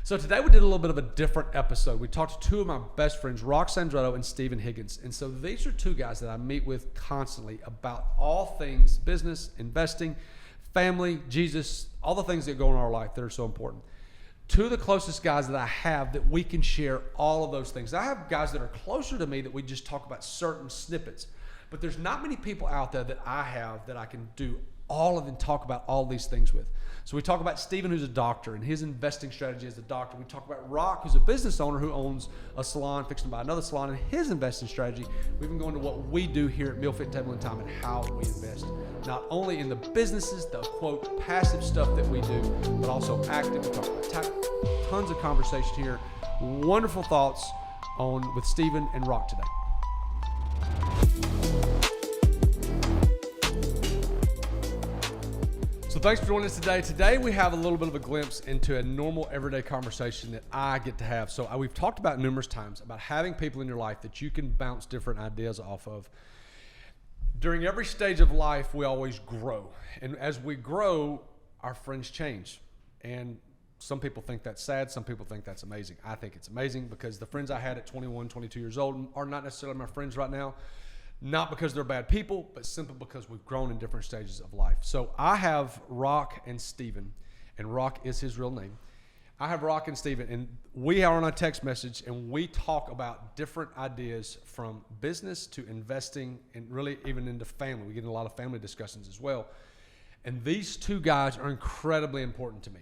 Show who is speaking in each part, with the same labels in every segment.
Speaker 1: So today we did a little bit of a different episode. We talked to two of my best friends, Roxanne and Stephen Higgins. And so these are two guys that I meet with constantly about all things business, investing, family, Jesus, all the things that go in our life that are so important. Two of the closest guys that I have that we can share all of those things. I have guys that are closer to me that we just talk about certain snippets. But there's not many people out there that I have that I can do all of them, talk about all these things with. So we talk about Stephen, who's a doctor, and his investing strategy as a doctor. We talk about Rock, who's a business owner who owns a salon, fixing to buy another salon, and his investing strategy. We even go into what we do here at Meal Fit Table and Time and how we invest, not only in the businesses, the quote passive stuff that we do, but also active. We talk about tons of conversation here. Wonderful thoughts on with Stephen and Rock today. So thanks for joining us today. Today we have a little bit of a glimpse into a normal everyday conversation that I get to have. So we've talked about numerous times about having people in your life that you can bounce different ideas off of. During every stage of life, we always grow. And as we grow, our friends change. And some people think that's sad. Some people think that's amazing. I think it's amazing because the friends I had at 21, 22 years old are not necessarily my friends right now. Not because they're bad people, but simply because we've grown in different stages of life. So I have Rock and Stephen, and Rock is his real name. I have Rock and Stephen, and we are on a text message, and we talk about different ideas from business to investing and really even into family. We get in a lot of family discussions as well. And these two guys are incredibly important to me.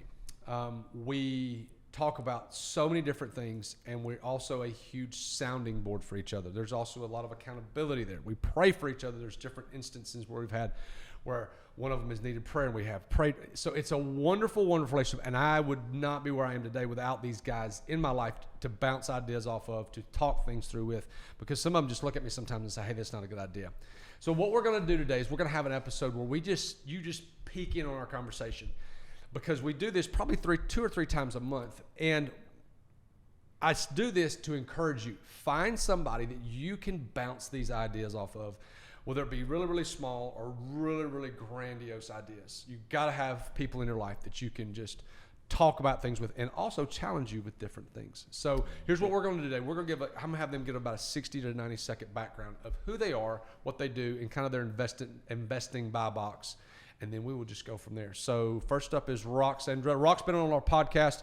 Speaker 1: We talk about so many different things, and we're also a huge sounding board for each other. There's also a lot of accountability there. We pray for each other. There's different instances where we've had where one of them has needed prayer and we have prayed. So it's a wonderful, wonderful relationship, and I would not be where I am today without these guys in my life to bounce ideas off of, to talk things through with, because some of them just look at me sometimes and say, hey, that's not a good idea. So what we're going to do today is we're going to have an episode where you just peek in on our conversation. Because we do this probably 2 or 3 times a month. And I do this to encourage you. Find somebody that you can bounce these ideas off of, whether it be really, really small or really, really grandiose ideas. You've got to have people in your life that you can just talk about things with and also challenge you with different things. So here's what we're going to do today. I'm going to have them give about a 60 to 90 second background of who they are, what they do, and kind of their investing buy box. And then we will just go from there. So first up is Roxanne. Rock's been on our podcast.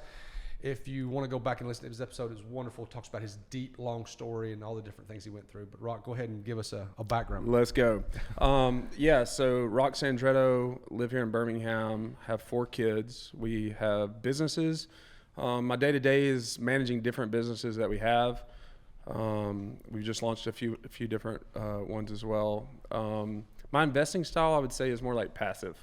Speaker 1: If you want to go back and listen to his episode, it's wonderful. It talks about his deep, long story and all the different things he went through. But Rock, go ahead and give us a background.
Speaker 2: Let's go. So Rock Sandretto, live here in Birmingham, have 4 kids. We have businesses. My day-to-day is managing different businesses that we have. We've just launched a few different ones as well. My investing style, I would say, is more like passive.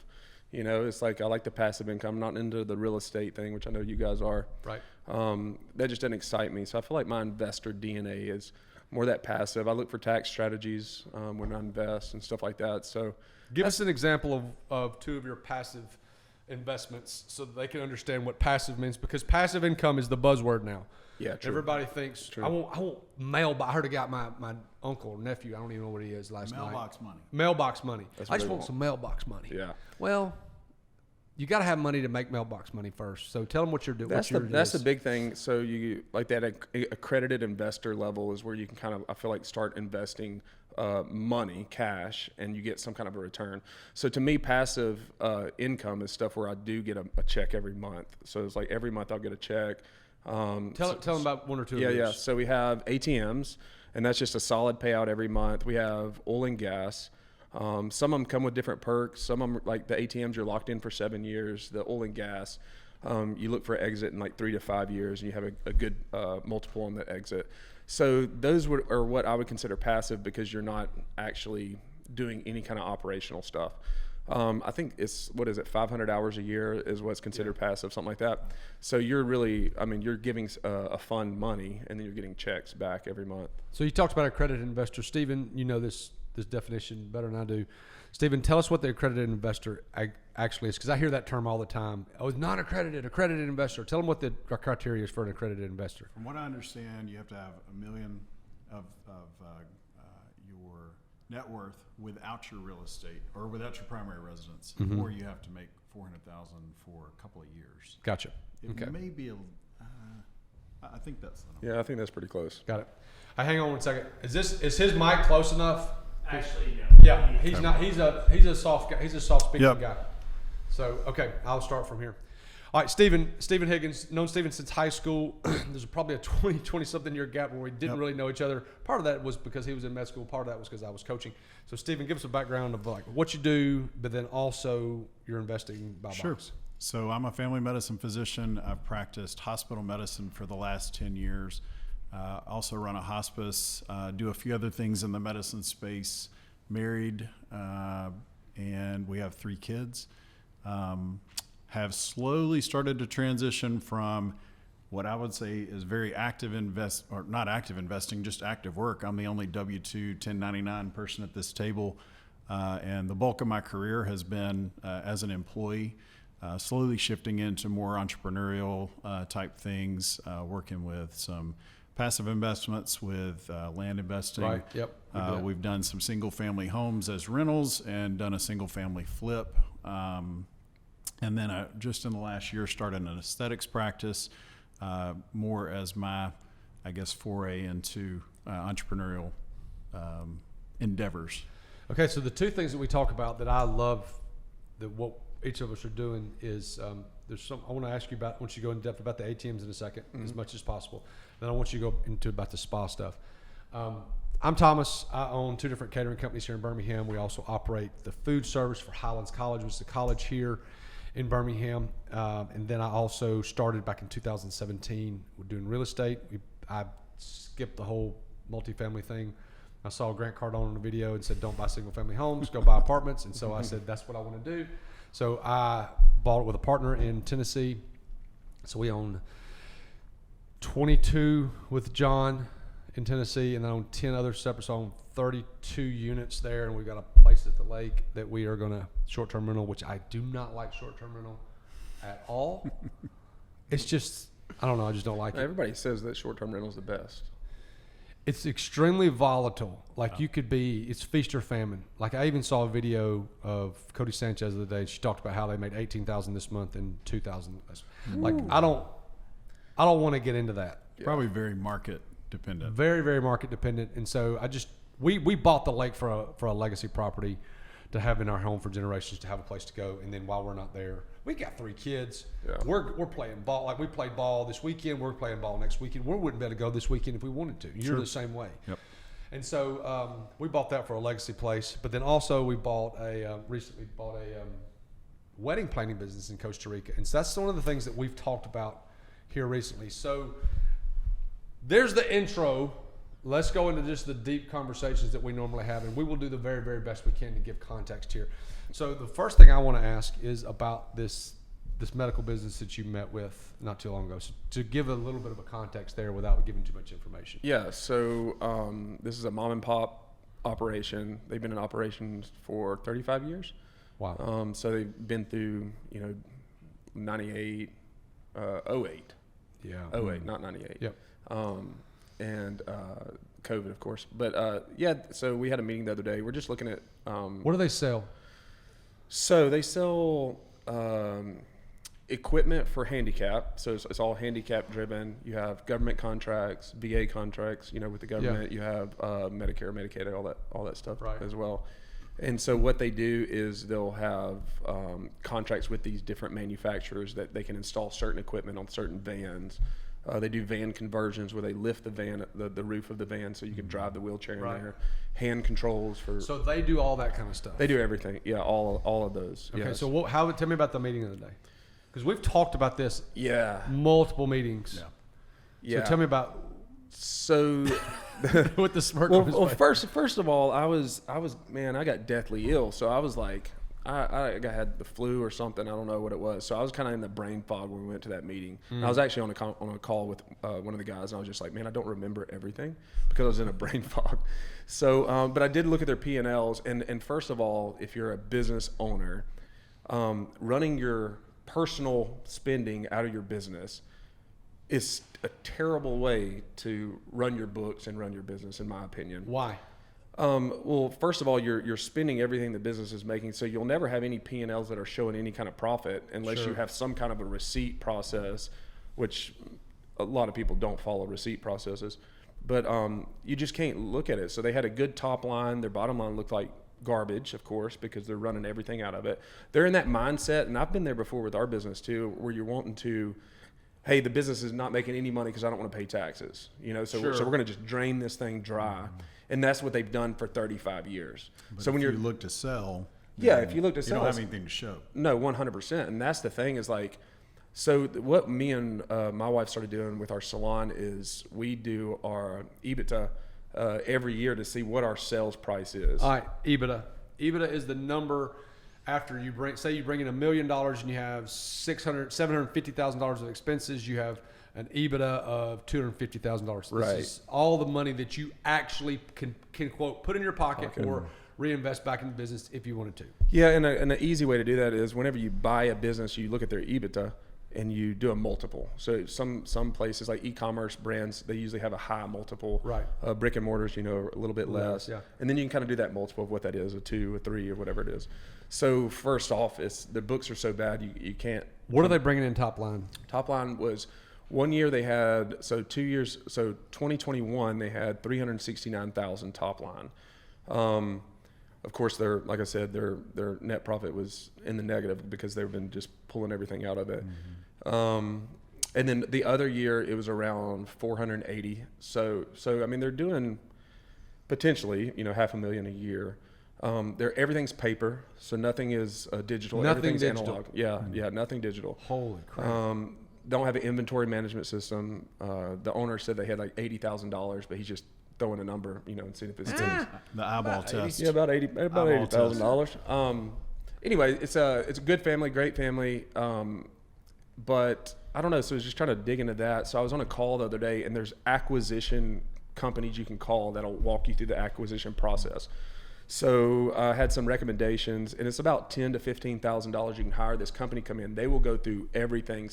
Speaker 2: You know, it's like I like the passive income, not into the real estate thing, which I know you guys are.
Speaker 1: Right.
Speaker 2: That just doesn't excite me. So I feel like my investor DNA is more that passive. I look for tax strategies when I invest and stuff like that. So
Speaker 1: give us an example of 2 of your passive investments so that they can understand what passive means, because passive income is the buzzword now.
Speaker 2: Yeah, true.
Speaker 1: Everybody thinks, true. I won't mailbox. I heard a guy, my uncle or nephew, I don't even know what he is last night. Mailbox money. I just want some mailbox money.
Speaker 2: Yeah.
Speaker 1: Well, you got to have money to make mailbox money first. So tell them what you're doing.
Speaker 2: That's the big thing. So you like that accredited investor level is where you can kind of, I feel like, start investing money, cash, and you get some kind of a return. So to me, passive income is stuff where I do get a check every month. So it's like every month I'll get a check.
Speaker 1: Tell them about 1 or 2 of those.
Speaker 2: Yeah. So we have ATMs, and that's just a solid payout every month. We have oil and gas. Some of them come with different perks. Some of them, like the ATMs, you're locked in for 7 years. The oil and gas, you look for exit in like 3 to 5 years, and you have a good multiple on the exit. So those are what I would consider passive, because you're not actually doing any kind of operational stuff. I think it's, 500 hours a year is what's considered passive, something like that. So you're really, you're giving a fund money, and then you're getting checks back every month. So
Speaker 1: you talked about accredited investor. Stephen, you know this definition better than I do. Stephen, tell us what the accredited investor actually is, because I hear that term all the time. Oh, it's not accredited investor. Tell them what the criteria is for an accredited investor.
Speaker 3: From what I understand, you have to have $1 million of your net worth without your real estate or without your primary residence, or you have to make $400,000 for a couple of years.
Speaker 1: Gotcha.
Speaker 3: It may be I think that's the number.
Speaker 2: Yeah, I think that's pretty close.
Speaker 1: Got it. Hang on 1 second. Is his mic close enough?
Speaker 4: Actually, no.
Speaker 1: Yeah, he's not. He's a soft guy. He's a soft speaking
Speaker 3: Yep.
Speaker 1: guy. So okay, I'll start from here. All right, Stephen Higgins, known Stephen since high school. There's probably a 20 something year gap where we didn't really know each other. Part of that was because he was in med school. Part of that was because I was coaching. So Stephen, give us a background of like what you do, but then also your investing by
Speaker 3: Sure.
Speaker 1: box.
Speaker 3: So I'm a family medicine physician. I've practiced hospital medicine for the last 10 years. Also run a hospice, do a few other things in the medicine space, married, and we have 3 kids. Have slowly started to transition from what I would say is very active not active investing, just active work. I'm the only W-2 1099 person at this table. And the bulk of my career has been as an employee, slowly shifting into more entrepreneurial type things, working with some passive investments with land investing.
Speaker 1: Right. Yep.
Speaker 3: We've done some single family homes as rentals and done a single family flip. And then just in the last year started an aesthetics practice, more as my, I guess, foray into entrepreneurial endeavors.
Speaker 1: Okay, so the 2 things that we talk about that I love, that what each of us are doing is there's some. I want to ask you about once you go in depth about the ATMs in a second, as much as possible. Then I want you to go into about the spa stuff. I'm Thomas. I own 2 different catering companies here in Birmingham. We also operate the food service for Highlands College, which is a college here in Birmingham. And then I also started back in 2017 with doing real estate. I skipped the whole multifamily thing. I saw Grant Cardone on a video and said, don't buy single family homes, go buy apartments. And so I said, that's what I want to do. So I bought it with a partner in Tennessee. So we own 22 with John in Tennessee, and I own 10 other separate. So I own 32 units there, and we've got a place at the lake that we are going to short-term rental, which I do not like short-term rental at all. It's just, I don't know, I just don't like it.
Speaker 2: Everybody says that short-term rental is the best.
Speaker 1: It's extremely volatile. Like you could be, it's feast or famine. Like I even saw a video of Cody Sanchez the other day, and she talked about how they made $18,000 this month and $2,000. Like I don't want to get into that.
Speaker 3: Probably very market dependent.
Speaker 1: Very, very market dependent. And so we bought the lake for a legacy property to have in our home for generations, to have a place to go. And then while we're not there, we got 3 kids. Yeah. We're playing ball. Like we played ball this weekend. We're playing ball next weekend. We wouldn't be able to go this weekend if we wanted to. You're the same way.
Speaker 3: Yep.
Speaker 1: And so we bought that for a legacy place. But then also we recently bought a wedding planning business in Costa Rica. And so that's one of the things that we've talked about here recently. So there's the intro. Let's go into just the deep conversations that we normally have, and we will do the very, very best we can to give context here. So the first thing I want to ask is about this medical business that you met with not too long ago. So to give a little bit of a context there without giving too much information.
Speaker 2: Yeah, so this is a mom and pop operation. They've been in operation for 35 years.
Speaker 1: Wow.
Speaker 2: So they've been through, 98, 08.
Speaker 1: Yeah.
Speaker 2: 08, not 98.
Speaker 1: Yep.
Speaker 2: And COVID, of course. But so we had a meeting the other day. We're just looking at.
Speaker 1: What do they sell?
Speaker 2: So they sell equipment for handicap. So it's all handicap driven. You have government contracts, VA contracts, with the government. Yeah. You have Medicare, Medicaid, all that stuff as well. And so what they do is they'll have contracts with these different manufacturers that they can install certain equipment on certain vans. They do van conversions where they lift the van, the roof of the van, so you can drive the wheelchair in there. Hand controls for.
Speaker 1: So they do all that kind of stuff.
Speaker 2: They do everything. Yeah, all of those.
Speaker 1: Okay.
Speaker 2: Yes.
Speaker 1: So tell me about the meeting of the day, because we've talked about this.
Speaker 2: Yeah.
Speaker 1: Multiple meetings.
Speaker 3: Yeah.
Speaker 2: Yeah.
Speaker 1: So tell me about.
Speaker 2: So.
Speaker 1: With the smirk.
Speaker 2: Well, first of all, I got deathly ill, so I was like. I had the flu or something. I don't know what it was. So I was kind of in the brain fog when we went to that meeting. I was actually on a call with one of the guys, and I was just like, man, I don't remember everything because I was in a brain fog. So, but I did look at their P&Ls, and first of all, if you're a business owner, running your personal spending out of your business is a terrible way to run your books and run your business, in my opinion.
Speaker 1: Why?
Speaker 2: Well, first of all, you're spending everything the business is making, so you'll never have any P&Ls that are showing any kind of profit unless you have some kind of a receipt process, which a lot of people don't follow receipt processes, but you just can't look at it. So they had a good top line. Their bottom line looked like garbage, of course, because they're running everything out of it. They're in that mindset, and I've been there before with our business too, where you're wanting to, hey, the business is not making any money because I don't want to pay taxes, so we're going to just drain this thing dry. And that's what they've done for 35 years.
Speaker 3: But
Speaker 2: so when
Speaker 3: you look to sell,
Speaker 2: if you look to sell,
Speaker 3: you don't have anything to show.
Speaker 2: No, 100%. And that's the thing is like, so what me and my wife started doing with our salon is we do our EBITDA every year to see what our sales price is.
Speaker 1: All right, EBITDA. EBITDA is the number after you bring in $1 million and you have $750,000 of expenses. You have an EBITDA of $250,000.
Speaker 2: Right.
Speaker 1: This is all the money that you actually can quote put in your pocket or reinvest back in the business if you wanted to.
Speaker 2: Yeah, and an easy way to do that is whenever you buy a business, you look at their EBITDA and you do a multiple. So some places like e-commerce brands, they usually have a high multiple.
Speaker 1: Right.
Speaker 2: Brick and mortars, a little bit less.
Speaker 1: Yeah.
Speaker 2: And then you can kind of do that multiple of what that is, a 2, a 3, or whatever it is. So first off, the books are so bad you can't.
Speaker 1: What are they bringing in top line?
Speaker 2: Top line was 1 year they had, so 2 years, so 2021 they had 369,000 top line. Of course, like I said, their net profit was in the negative because they've been just pulling everything out of it. And then the other year it was around 480. So I mean, they're doing potentially, $500,000 a year. Everything's paper, so nothing is digital.
Speaker 1: Nothing
Speaker 2: Everything's
Speaker 1: digital.
Speaker 2: analog. Yeah, nothing digital.
Speaker 1: Holy crap.
Speaker 2: Don't have an inventory management system. The owner said they had like $80,000, but he's just throwing a number, and seeing if it's
Speaker 3: The eyeball test.
Speaker 2: yeah, about $80,000. Anyway, it's a good family, great family. But I don't know. So I was just trying to dig into that. So I was on a call the other day, and there's acquisition companies you can call that'll walk you through the acquisition process. So I had some recommendations, and it's about $10,000 to $15,000 you can hire this company come in. They will go through everything,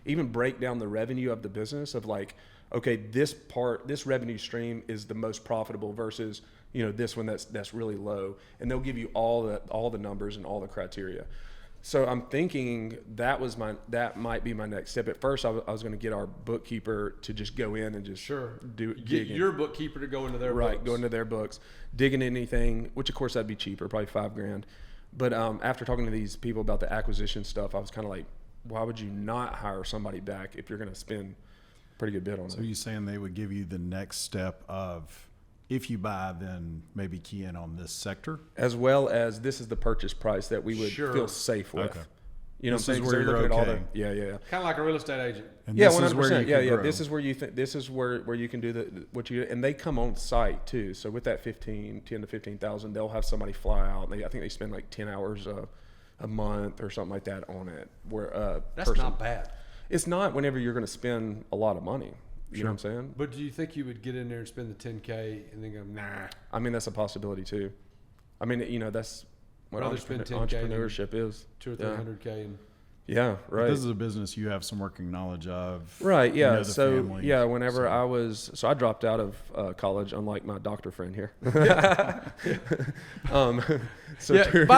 Speaker 2: even break down the revenue of the business of like, okay, this revenue stream is the most profitable versus, this one that's really low. And they'll give you all the numbers and all the criteria. So I'm thinking that might be my next step. At first, I was going to get our bookkeeper to just go in and just
Speaker 1: Get your bookkeeper to go into their books.
Speaker 2: Right, go into their books, digging anything, which of course that'd be cheaper, probably $5,000. But after talking to these people about the acquisition stuff, I was kind of like, why would you not hire somebody back if you're going to spend a pretty good bit on it?
Speaker 3: So you're saying they would give you the next step of, if you buy, then maybe key in on this sector?
Speaker 2: As well as this is the purchase price that we would feel safe with.
Speaker 3: Okay.
Speaker 2: You know
Speaker 3: This
Speaker 2: what I'm saying?
Speaker 3: is where
Speaker 2: So
Speaker 3: you're
Speaker 2: looking at
Speaker 3: okay.
Speaker 2: Yeah.
Speaker 1: Kind of like a real estate agent.
Speaker 3: And
Speaker 2: Yeah,
Speaker 3: this is where
Speaker 2: 100%.
Speaker 3: you can grow.
Speaker 2: This is where you think. This is where you can do what you, and they come on site too. So with that 10 to 15,000, they'll have somebody fly out. I think they spend like 10 hours a month or something like that on it. Where
Speaker 1: That's not bad.
Speaker 2: It's not whenever you're going to spend a lot of money. You know what I'm saying?
Speaker 1: But do you think you would get in there and spend the $10K and then go, nah?
Speaker 2: I mean, that's a possibility too. I mean, that's what
Speaker 1: Rather spend $10K than
Speaker 2: entrepreneurship is.
Speaker 1: 200 or 300K and
Speaker 2: Yeah, right.
Speaker 3: This is a business you have some working knowledge of.
Speaker 2: Right,
Speaker 3: You
Speaker 2: yeah.
Speaker 3: know the
Speaker 2: So,
Speaker 3: family.
Speaker 2: yeah, whenever I dropped out of college, unlike my doctor friend here.
Speaker 1: By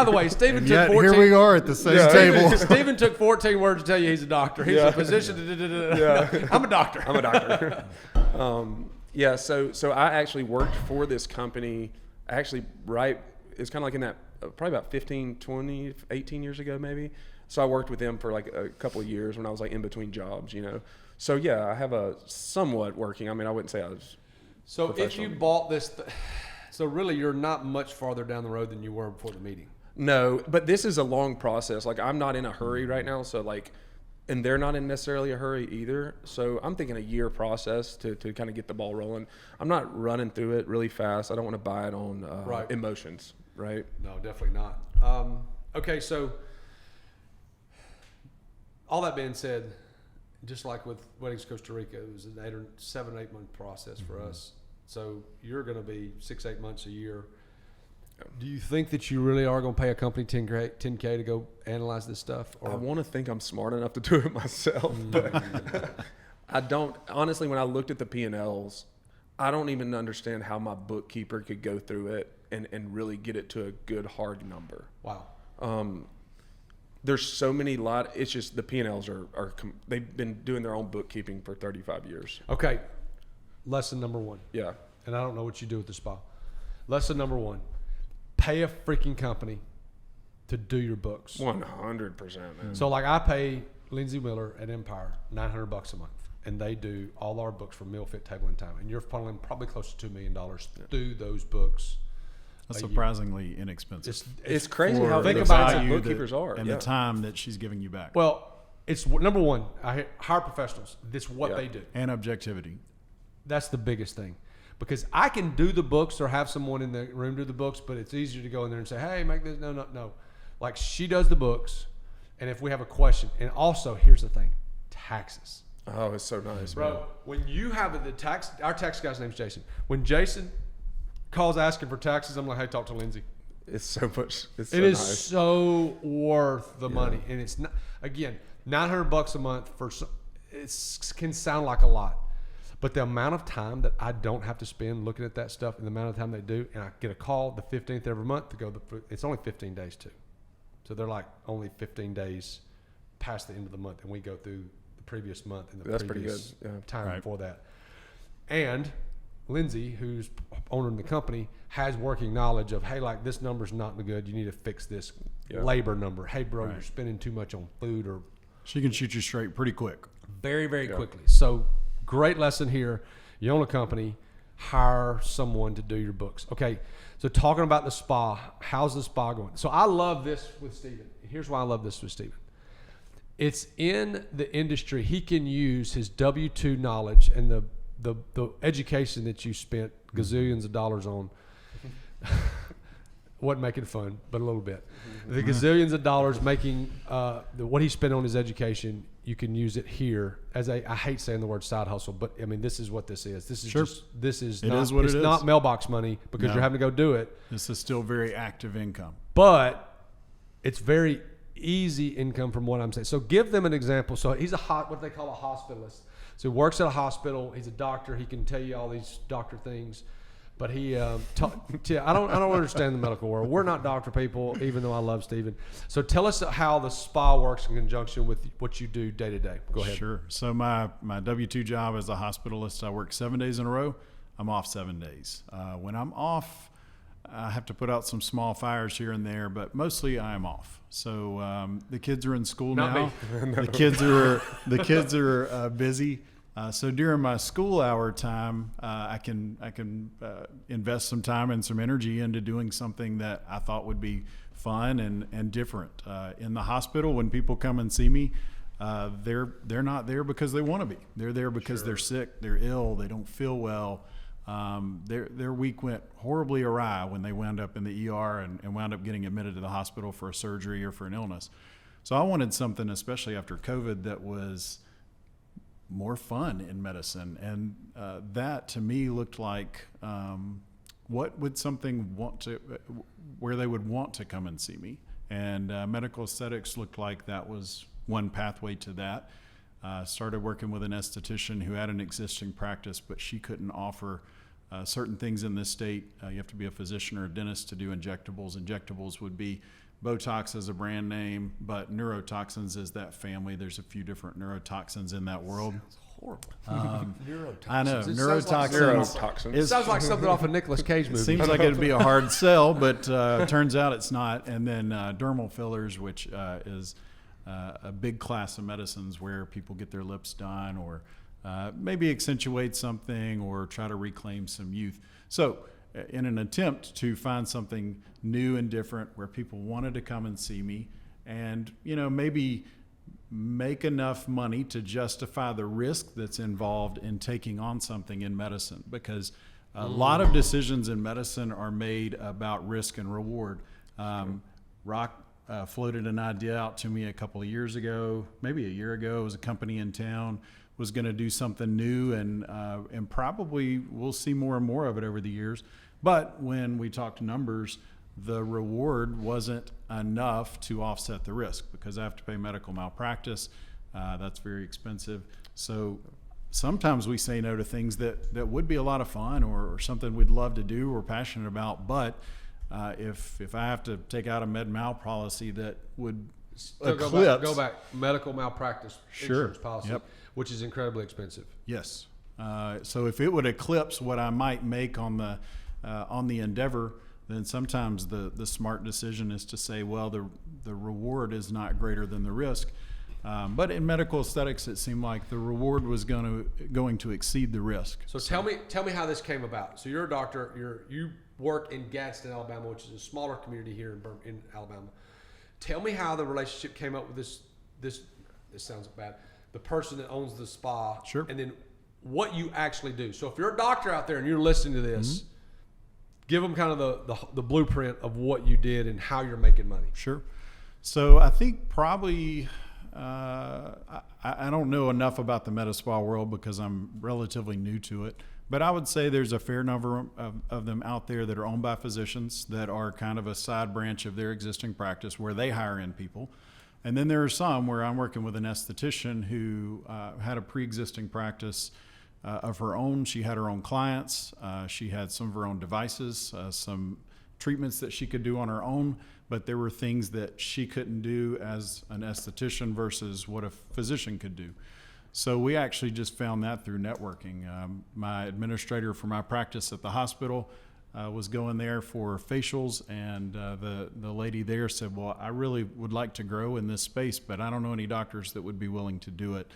Speaker 1: the way, Stephen
Speaker 3: And
Speaker 1: took
Speaker 3: yet
Speaker 1: 14.
Speaker 3: here we are at the same table.
Speaker 1: Stephen took 14 words to tell you he's a doctor. He's a physician.
Speaker 2: Yeah.
Speaker 1: I'm a doctor.
Speaker 2: I'm a doctor. Yeah, so I actually worked for this company, it's kind of like in that, probably about 15, 20, 18 years ago maybe. So I worked with them for like a couple of years when I was like in between jobs, So yeah, I have a somewhat working. I mean, I wouldn't say I was.
Speaker 1: So if you bought this, so really you're not much farther down the road than you were before the meeting.
Speaker 2: No, but this is a long process. Like I'm not in a hurry right now. So like, and they're not in necessarily a hurry either. So I'm thinking a year process to kind of get the ball rolling. I'm not running through it really fast. I don't want to buy it on emotions, right?
Speaker 1: No, definitely not. Okay, so all that being said, just like with Weddings Costa Rica, it was an 7 or 8 month process for us. So you're going to be 6-8 months a year. Do you think that you really are going to pay a company $10K to go analyze this stuff? Or?
Speaker 2: I want to think I'm smart enough to do it myself, but I don't. Honestly, when I looked at the P&Ls, I don't even understand how my bookkeeper could go through it and really get it to a good hard number.
Speaker 1: Wow.
Speaker 2: there's so many it's just the P&Ls they've been doing their own bookkeeping for 35 years.
Speaker 1: Okay. Lesson number 1.
Speaker 2: Yeah.
Speaker 1: And I don't know what you do with the spa. Lesson number 1, pay a freaking company to do your books.
Speaker 2: 100%, man.
Speaker 1: So like I pay Lindsay Miller at Empire $900 a month, and they do all our books for Meal Fit, Table and Time. And you're funneling probably close to $2 million through those books.
Speaker 3: That's surprisingly inexpensive.
Speaker 2: It's crazy
Speaker 3: for
Speaker 2: how
Speaker 3: the
Speaker 2: expensive
Speaker 3: value
Speaker 2: bookkeepers are.
Speaker 3: and the time that she's giving you back.
Speaker 1: Well, it's number 1, I hire professionals. This is what they do.
Speaker 3: And objectivity.
Speaker 1: That's the biggest thing. Because I can do the books or have someone in the room do the books, but it's easier to go in there and say, hey, make this. No. Like she does the books, and if we have a question. And also, here's the thing, taxes.
Speaker 2: Oh, it's so nice,
Speaker 1: Bro,
Speaker 2: man.
Speaker 1: when you have our tax guy's name's Jason. When Jason calls asking for taxes, I'm like, hey, talk to Lindsay.
Speaker 2: It's so much. It's so
Speaker 1: It is
Speaker 2: nice.
Speaker 1: so worth the money. And it's not, again, $900 a month it can sound like a lot. But the amount of time that I don't have to spend looking at that stuff and the amount of time they do, and I get a call the 15th every month to go, it's only 15 days too. So they're like only 15 days past the end of the month, and we go through the previous month and the
Speaker 2: That's
Speaker 1: previous
Speaker 2: pretty good. Yeah.
Speaker 1: time
Speaker 3: Right.
Speaker 1: before that. And Lindsay, who's owning the company, has working knowledge of, hey, like this number's not good. You need to fix this labor number. Hey, bro, you're spending too much on food. Or
Speaker 3: She can shoot you straight pretty quick.
Speaker 1: very, very quickly. So great lesson here. You own a company, hire someone to do your books. Okay, so talking about the spa, how's the spa going? So I love this with Steven. Here's why I love this with Steven. It's in the industry. He can use his W-2 knowledge and the education that you spent gazillions of dollars on. Wasn't making fun, but a little bit. The gazillions of dollars making what he spent on his education, you can use it here as I hate saying the word side hustle, but I mean this is what this is. This is
Speaker 3: It's
Speaker 1: not mailbox money because you're having to go do it.
Speaker 3: This is still very active income.
Speaker 1: But it's very easy income from what I'm saying. So give them an example. So he's what they call a hospitalist. So he works at a hospital. He's a doctor. He can tell you all these doctor things. But I don't understand the medical world. We're not doctor people, even though I love Steven. So tell us how the spa works in conjunction with what you do day to day. Go ahead.
Speaker 3: Sure. So my W-2 job as a hospitalist, I work 7 days in a row. I'm off 7 days. When I'm off, I have to put out some small fires here and there, but mostly I am off. So the kids are in school
Speaker 1: Not
Speaker 3: now.
Speaker 1: me.
Speaker 3: The kids are busy. So during my school hour time, I can invest some time and some energy into doing something that I thought would be fun and different. In the hospital, when people come and see me, they're not there because they want to be. They're there because they're sick, they're ill, they don't feel well. Their week went horribly awry when they wound up in the ER and wound up getting admitted to the hospital for a surgery or for an illness. So I wanted something, especially after COVID, that was more fun in medicine. And that to me looked like what would something where they would want to come and see me. And medical aesthetics looked like that was one pathway to that. Started working with an esthetician who had an existing practice, but she couldn't offer certain things in this state. You have to be a physician or a dentist to do injectables. Injectables would be Botox as a brand name, but neurotoxins is that family. There's a few different neurotoxins in that world.
Speaker 1: Sounds horrible. Neurotoxins.
Speaker 3: I know.
Speaker 1: It
Speaker 2: Neurotoxins.
Speaker 1: It sounds like something off a Nicolas Cage movie.
Speaker 3: It seems like it'd be a hard sell, but turns out it's not. And then dermal fillers, which is a big class of medicines where people get their lips done or maybe accentuate something or try to reclaim some youth. So in an attempt to find something new and different where people wanted to come and see me and, maybe make enough money to justify the risk that's involved in taking on something in medicine, because a lot of decisions in medicine are made about risk and reward. Rock floated an idea out to me a couple of years ago, maybe a year ago. It was a company in town was going to do something new, and probably we'll see more and more of it over the years. But when we talked numbers, the reward wasn't enough to offset the risk, because I have to pay medical malpractice. That's very expensive. So sometimes we say no to things that would be a lot of fun or something we'd love to do or passionate about. But if I have to take out a med mal policy that would
Speaker 1: Still
Speaker 3: eclipse.
Speaker 1: go back. Medical malpractice insurance policy,
Speaker 3: Yep.
Speaker 1: which is incredibly expensive.
Speaker 3: Yes. So if it would eclipse what I might make on the endeavor, then sometimes the smart decision is to say, well, the reward is not greater than the risk. But in medical aesthetics, it seemed like the reward was going to exceed the risk.
Speaker 1: So tell me how this came about. So you're a doctor. You work in Gadsden, Alabama, which is a smaller community here in Alabama. Tell me how the relationship came up with this. This sounds bad. The person that owns the spa.
Speaker 3: Sure.
Speaker 1: And then what you actually do. So if you're a doctor out there and you're listening to this, give them kind of the blueprint of what you did and how you're making money.
Speaker 3: Sure. So I think probably I don't know enough about the med spa world because I'm relatively new to it, but I would say there's a fair number of them out there that are owned by physicians that are kind of a side branch of their existing practice where they hire in people. And then there are some where I'm working with an esthetician who had a pre-existing practice of her own. She had her own clients. She had some of her own devices, some treatments that she could do on her own, but there were things that she couldn't do as an esthetician versus what a physician could do. So we actually just found that through networking. My administrator for my practice at the hospital was going there for facials, and the lady there said, well, I really would like to grow in this space, but I don't know any doctors that would be willing to do it.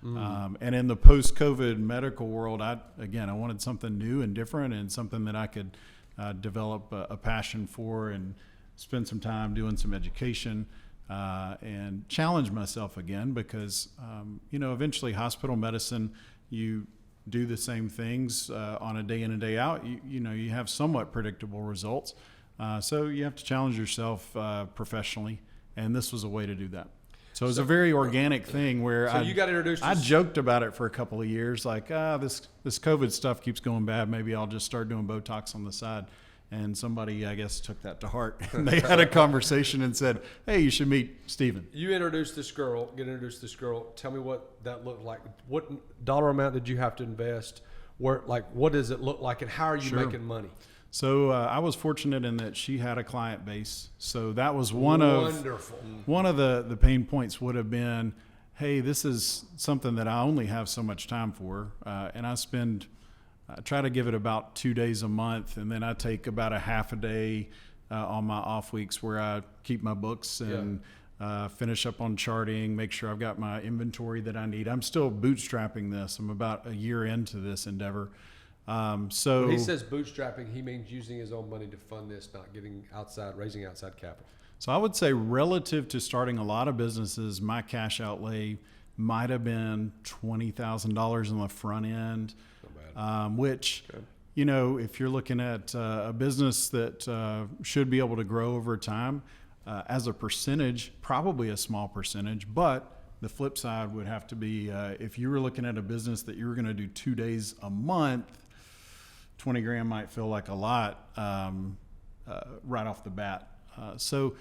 Speaker 3: And in the post-COVID medical world, I wanted something new and different and something that I could develop a passion for and spend some time doing some education and challenge myself again because, eventually hospital medicine, you do the same things on a day in and day out. You have somewhat predictable results. So you have to challenge yourself professionally, and this was a way to do that. So it was a very organic thing where
Speaker 1: you got introduced.
Speaker 3: I joked about it for a couple of years, like, this COVID stuff keeps going bad. Maybe I'll just start doing Botox on the side. And somebody, I guess, took that to heart. And they had a conversation and said, hey, you should meet Stephen.
Speaker 1: You introduced this girl, Tell me what that looked like. What dollar amount did you have to invest? What does it look like, and how are you making money?
Speaker 3: So I was fortunate in that she had a client base. So that was one of the pain points would have been, hey, this is something that I only have so much time for. And I try to give it about 2 days a month. And then I take about a half a day on my off weeks where I keep my books and finish up on charting, make sure I've got my inventory that I need. I'm still bootstrapping this. I'm about a year into this endeavor. So
Speaker 1: when he says bootstrapping, he means using his own money to fund this, not raising outside capital.
Speaker 3: So I would say relative to starting a lot of businesses, my cash outlay might have been $20,000 on the front end, which, if you're looking at a business that should be able to grow over time, as a percentage, probably a small percentage, but the flip side would have to be if you were looking at a business that you were going to do 2 days a month, 20 grand might feel like a lot right off the bat. So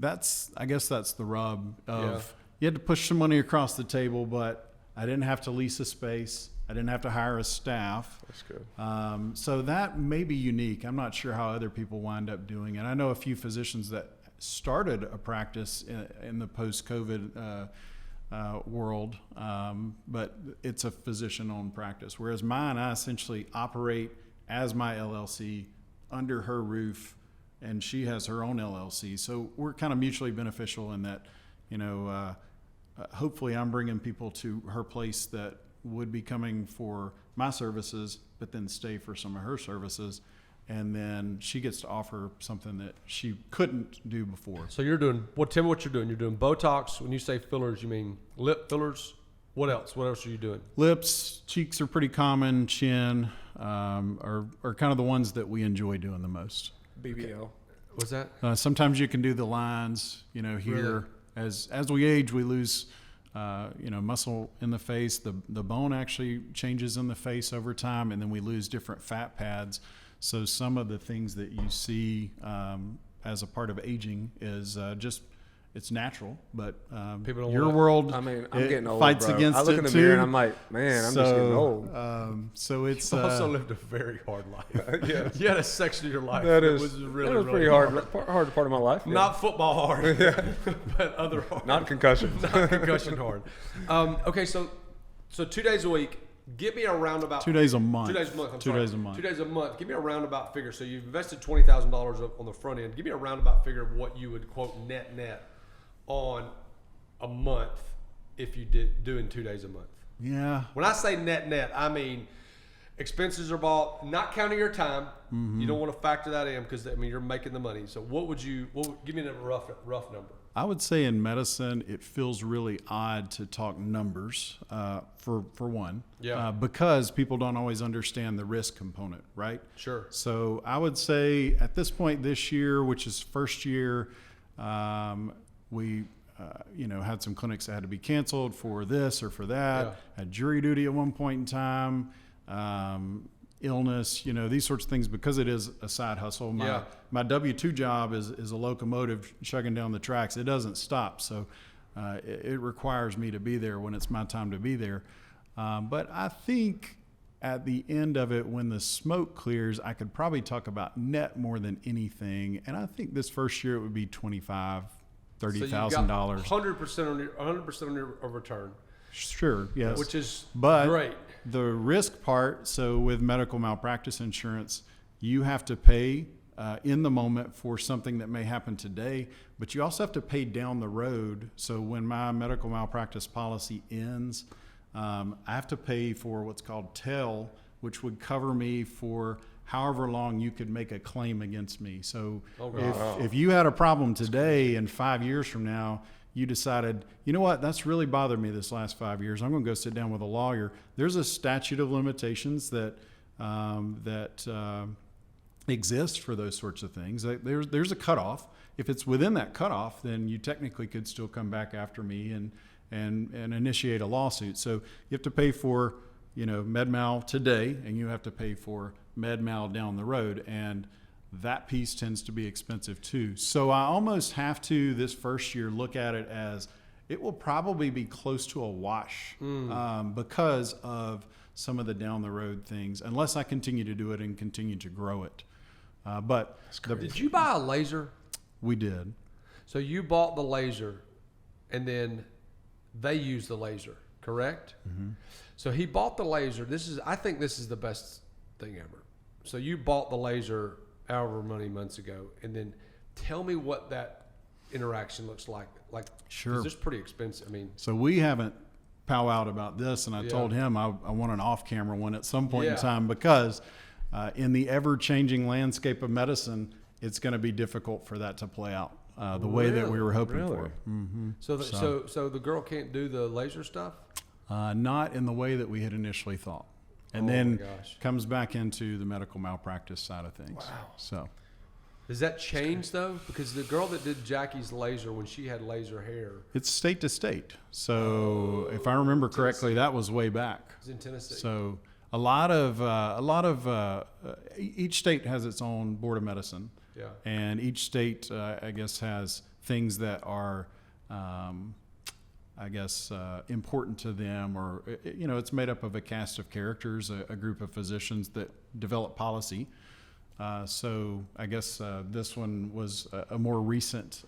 Speaker 3: I guess that's the rub of you had to push some money across the table, but I didn't have to lease a space. I didn't have to hire a staff.
Speaker 2: That's good.
Speaker 3: So that may be unique. I'm not sure how other people wind up doing it. I know a few physicians that started a practice in the post-COVID world, but it's a physician-owned practice. Whereas mine, I essentially operate as my LLC under her roof, and she has her own LLC. So we're kind of mutually beneficial in that, hopefully I'm bringing people to her place that would be coming for my services, but then stay for some of her services. And then she gets to offer something that she couldn't do before.
Speaker 1: So tell me what you're doing. You're doing Botox. When you say fillers, you mean lip fillers? What else? What else are you doing?
Speaker 3: Lips, cheeks are pretty common. Chin are kind of the ones that we enjoy doing the most.
Speaker 2: BBL.
Speaker 1: Okay. What's that?
Speaker 3: Sometimes you can do the lines, here.
Speaker 1: Really?
Speaker 3: As we age, we lose, muscle in the face. The bone actually changes in the face over time, and then we lose different fat pads. So some of the things that you see as a part of aging is it's natural, but
Speaker 1: People don't
Speaker 3: your
Speaker 1: wanna-
Speaker 3: world,
Speaker 2: I mean, I'm
Speaker 3: it
Speaker 2: getting old,
Speaker 3: fights
Speaker 2: bro.
Speaker 3: against
Speaker 2: I look
Speaker 3: it
Speaker 2: in the
Speaker 3: too.
Speaker 2: mirror and I'm like, man, I'm just getting old.
Speaker 3: So it's
Speaker 1: You also lived a very hard life.
Speaker 2: Yeah.
Speaker 1: You had a section of your life
Speaker 2: That
Speaker 1: that
Speaker 2: is
Speaker 1: was really,
Speaker 2: that was
Speaker 1: really
Speaker 2: pretty hard part of my life. Yeah.
Speaker 1: Not football hard, but other hard.
Speaker 2: Not concussions.
Speaker 1: Not concussion hard. Okay, so 2 days a week. Give me a roundabout.
Speaker 3: 2 days a month.
Speaker 1: 2 days a month.
Speaker 3: 2 days a month.
Speaker 1: 2 days a month. Give me a roundabout figure. So you've invested $20,000 on the front end. Give me a roundabout figure of what you would quote net on a month if you did doing 2 days a month.
Speaker 3: Yeah.
Speaker 1: When I say net, I mean expenses are bought, not counting your time. You don't want to factor that in because I mean you're making the money. So give me a rough number.
Speaker 3: I would say in medicine, it feels really odd to talk numbers for one, because people don't always understand the risk component, right?
Speaker 1: Sure.
Speaker 3: So I would say at this point this year, which is first year, we had some clinics that had to be canceled for this or for that.
Speaker 1: Yeah.
Speaker 3: Had jury duty at one point in time. Illness, these sorts of things, because it is a side hustle. My W-2 job is a locomotive chugging down the tracks. It doesn't stop. So it requires me to be there when it's my time to be there. But I think at the end of it, when the smoke clears, I could probably talk about net more than anything. And I think this first year it would be $25,000, $30,000.
Speaker 1: 100% on your return.
Speaker 3: Sure, yes.
Speaker 1: Which is
Speaker 3: But
Speaker 1: great.
Speaker 3: the risk part, so with medical malpractice insurance, you have to pay in the moment for something that may happen today, but you also have to pay down the road. So when my medical malpractice policy ends, I have to pay for what's called TEL, which would cover me for however long you could make a claim against me. So if you had a problem today and 5 years from now, you decided, you know what, that's really bothered me this last 5 years. I'm going to go sit down with a lawyer. There's a statute of limitations that exists for those sorts of things. There's a cutoff. If it's within that cutoff, then you technically could still come back after me and initiate a lawsuit. So you have to pay for med mal today, and you have to pay for med mal down the road, and that piece tends to be expensive too. So I almost have to, this first year, look at it as it will probably be close to a wash because of some of the down the road things, unless I continue to do it and continue to grow it. But
Speaker 1: did you buy a laser?
Speaker 3: We did.
Speaker 1: So you bought the laser, and then they used the laser, correct? Mm-hmm. So he bought the laser. I think this is the best thing ever. So you bought the laser however many months ago, and then tell me what that interaction looks like.
Speaker 3: Sure.
Speaker 1: 'Cause it's pretty expensive. I mean,
Speaker 3: so we haven't powwowed about this, and I told him I want an off-camera one at some point in time, because in the ever-changing landscape of medicine, it's going to be difficult for that to play out the way that we were hoping for. Mm-hmm.
Speaker 1: So the girl can't do the laser stuff?
Speaker 3: Not in the way that we had initially thought. And then comes back into the medical malpractice side of things. Wow. So
Speaker 1: does that change though? Because the girl that did Jackie's laser when she had laser hair,
Speaker 3: it's state to state. So if I remember correctly, that was way back.
Speaker 1: It was in Tennessee.
Speaker 3: So a lot of each state has its own board of medicine.
Speaker 1: Yeah. And
Speaker 3: each state, I guess, has things that are, important to them, or, it's made up of a cast of characters, a group of physicians that develop policy. So I guess this one was a more recent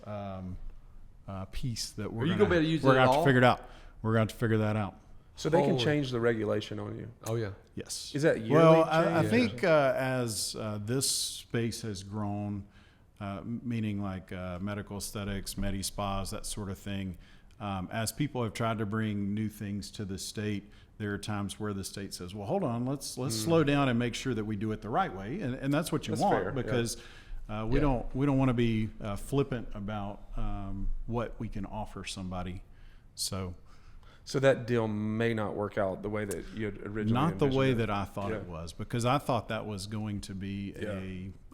Speaker 3: piece that we're going to have to figure it out. We're going to have to figure that out.
Speaker 2: So they can change the regulation on you.
Speaker 1: Oh yeah.
Speaker 3: Yes.
Speaker 2: Is that yearly?
Speaker 3: Well, I think as this space has grown, meaning like medical aesthetics, med spas, that sort of thing, as people have tried to bring new things to the state, there are times where the state says, well, hold on, let's slow down and make sure that we do it the right way. And that's what you want, fair, because we don't want to be flippant about what we can offer somebody.
Speaker 2: So that deal may not work out the way that you had originally
Speaker 3: not the way that I thought it was, because I thought that was going to be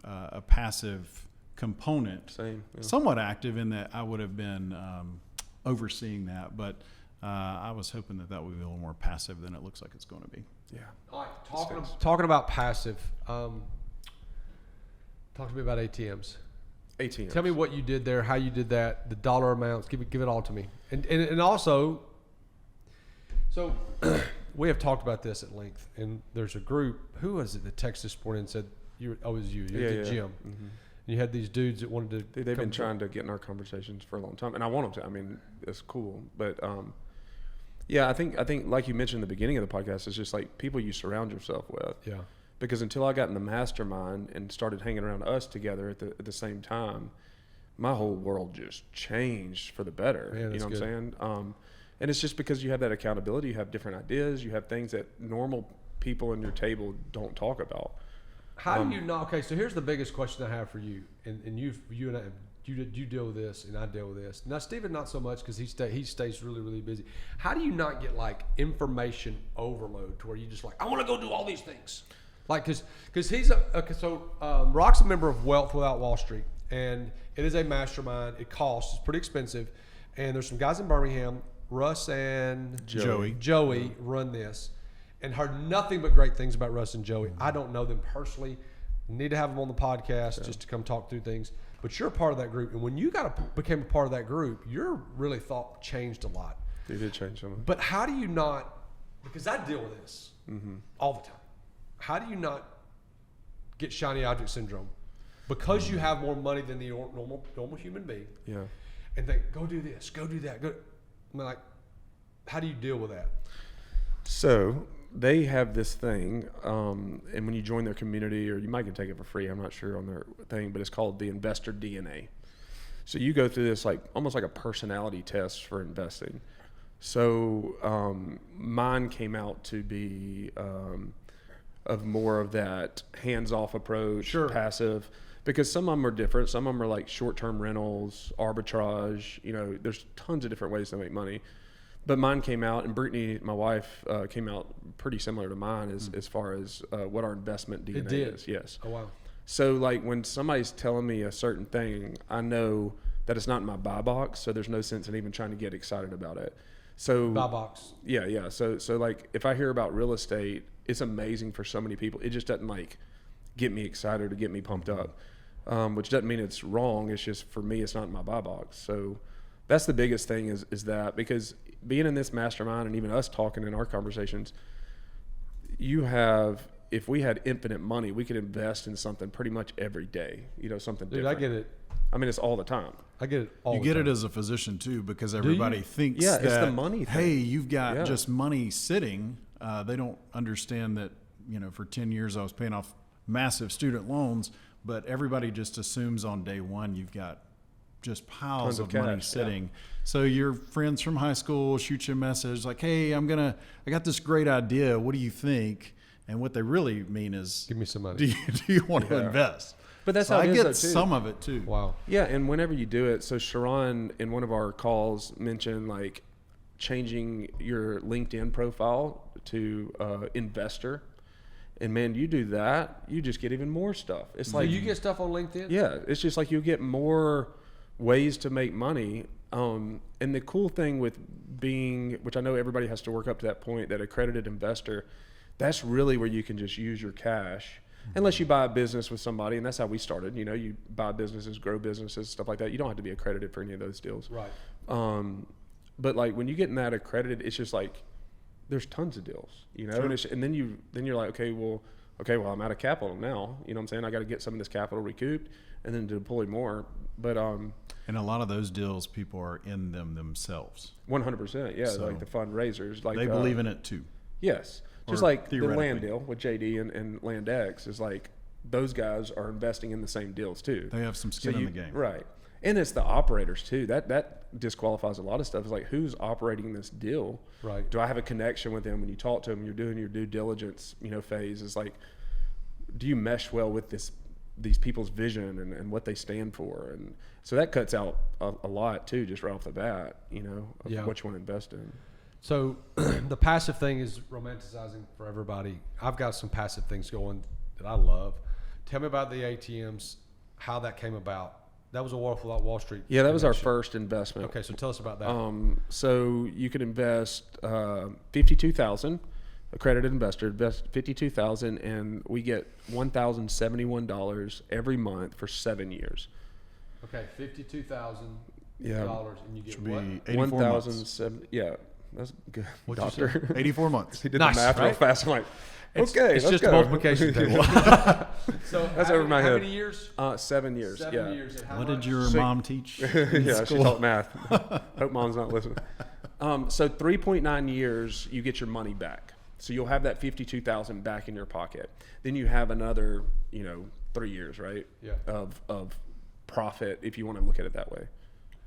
Speaker 3: a passive component.
Speaker 2: Same. Yeah.
Speaker 3: Somewhat active in that I would have been overseeing that, but I was hoping that would be a little more passive than it looks like it's going to be.
Speaker 2: Yeah.
Speaker 1: All right, talking about passive, talk to me about ATMs.
Speaker 2: ATMs.
Speaker 1: Tell me what you did there, how you did that, the dollar amounts. Give it all to me. And also, so we have talked about this at length. And there's a group. Who was it that texted this morning and said, it was you. You're at the gym.
Speaker 2: Mm-hmm.
Speaker 1: And you had these dudes that wanted to.
Speaker 2: They've been trying to get in our conversations for a long time, and I want them to. I mean, it's cool, but yeah, I think like you mentioned at the beginning of the podcast, it's just like people you surround yourself with.
Speaker 1: Yeah.
Speaker 2: Because until I got in the mastermind and started hanging around us together at the same time, my whole world just changed for the better.
Speaker 1: Man,
Speaker 2: you know what
Speaker 1: good.
Speaker 2: I'm saying? And it's just because you have that accountability, you have different ideas, you have things that normal people in your table don't talk about.
Speaker 1: How do you not? Okay, so here's the biggest question I have for you, and you and I, you deal with this, and I deal with this. Now, Stephen, not so much because he stays really, really busy. How do you not get like information overload to where you just like, I want to go do all these things, like because he's Rock's a member of Wealth Without Wall Street, and it is a mastermind. It costs, it's pretty expensive, and there's some guys in Birmingham, Russ and Joey run this. And heard nothing but great things about Russ and Joey. I don't know them personally. Need to have them on the podcast just to come talk through things. But you're a part of that group. And when you became a part of that group, your really thought changed a lot.
Speaker 2: It did change something.
Speaker 1: But how do you not, because I deal with this all the time. How do you not get shiny object syndrome? Because you have more money than the normal human being.
Speaker 2: Yeah.
Speaker 1: And think, go do this, go do that. I'm like, how do you deal with that?
Speaker 2: So they have this thing, and when you join their community, or you might can take it for free, I'm not sure on their thing, but it's called the Investor DNA. So you go through this like almost like a personality test for investing. So mine came out to be of more of that hands-off approach, passive, because some of them are different. Some of them are like short-term rentals, arbitrage. You know, there's tons of different ways to make money. But mine came out, and Brittany, my wife, came out pretty similar to mine as far as what our investment DNA is. Yes.
Speaker 1: Oh, wow.
Speaker 2: So, like, when somebody's telling me a certain thing, I know that it's not in my buy box, so there's no sense in even trying to get excited about it. So
Speaker 1: buy box.
Speaker 2: Yeah. So like, if I hear about real estate, it's amazing for so many people. It just doesn't, like, get me excited or get me pumped up, which doesn't mean it's wrong. It's just, for me, it's not in my buy box. So that's the biggest thing is that, because being in this mastermind and even us talking in our conversations, if we had infinite money, we could invest in something pretty much every day, something different.
Speaker 1: I get it.
Speaker 2: I mean, it's all the time.
Speaker 1: I get it all the time.
Speaker 3: You get it as a physician too, because everybody thinks
Speaker 2: that
Speaker 3: it's
Speaker 2: the money thing.
Speaker 3: Hey, you've got just money sitting. They don't understand that, for 10 years I was paying off massive student loans, but everybody just assumes on day one you've got just piles of money sitting. Yeah. So your friends from high school shoot you a message like, hey, I got this great idea. What do you think? And what they really mean is,
Speaker 1: give me some money.
Speaker 3: Do you want to invest?
Speaker 2: But that's
Speaker 3: so
Speaker 2: how
Speaker 3: I
Speaker 2: it
Speaker 3: get
Speaker 2: is,
Speaker 3: some of it too.
Speaker 1: Wow.
Speaker 2: Yeah, and whenever you do it, so Sharon in one of our calls mentioned like changing your LinkedIn profile to investor. And man, you do that, you just get even more stuff. It's like,
Speaker 1: you get stuff on LinkedIn?
Speaker 2: Yeah, it's just like you get more ways to make money. And the cool thing with being, which I know everybody has to work up to that point, that accredited investor, that's really where you can just use your cash. Unless you buy a business with somebody, and that's how we started. You buy businesses, grow businesses, stuff like that. You don't have to be accredited for any of those deals.
Speaker 1: Right.
Speaker 2: But like when you get in that accredited, it's just like there's tons of deals, Sure. And then you're like, okay, well, I'm out of capital now. You know what I'm saying? I got to get some of this capital recouped and then deploy more. But
Speaker 3: and a lot of those deals, people are in them themselves.
Speaker 2: 100%. Yeah, so like the fundraisers, like
Speaker 3: they believe in it too.
Speaker 2: Yes. Just like the land deal with JD and Land X is like those guys are investing in the same deals too.
Speaker 3: They have some skin in the game.
Speaker 2: Right. And it's the operators too. That disqualifies a lot of stuff. It's like, who's operating this deal?
Speaker 1: Right.
Speaker 2: Do I have a connection with them? When you talk to them, you're doing your due diligence, phase. It's like, do you mesh well with these people's vision and what they stand for? And so that cuts out a lot too, just right off the bat, of what you want to invest in.
Speaker 1: So the passive thing is romanticizing for everybody. I've got some passive things going that I love. Tell me about the ATMs, how that came about. That was a Wealth Without Wall Street.
Speaker 2: Yeah, that was our first investment.
Speaker 1: Okay, so tell us about that.
Speaker 2: So you could invest $52,000, accredited investor, invest $52,000, and we get $1,071 every month for 7 years.
Speaker 1: Okay, $52,000,
Speaker 2: Yeah.
Speaker 1: and you get
Speaker 3: Should
Speaker 1: what?
Speaker 3: be 84 months.
Speaker 2: 1,007. Yeah, that's good.
Speaker 1: What'd you
Speaker 2: Doctor.
Speaker 3: 84 months.
Speaker 2: He did
Speaker 1: Nice,
Speaker 2: the math real
Speaker 1: right?
Speaker 2: fast. I'm like,
Speaker 1: It's
Speaker 2: let's
Speaker 1: just
Speaker 2: go.
Speaker 1: a multiplication table. So
Speaker 2: That's
Speaker 1: how
Speaker 2: over my
Speaker 1: how
Speaker 2: head.
Speaker 1: many years?
Speaker 2: 7 years.
Speaker 1: 7 years. And how
Speaker 3: What
Speaker 1: much?
Speaker 3: did your
Speaker 2: So-
Speaker 3: mom teach? in
Speaker 2: Yeah, she
Speaker 3: school?
Speaker 2: taught math. Hope mom's not listening. So 3.9 years, you get your money back. So you'll have that 52,000 back in your pocket. Then you have another, 3 years, right?
Speaker 1: Yeah.
Speaker 2: Of profit, if you want to look at it that way.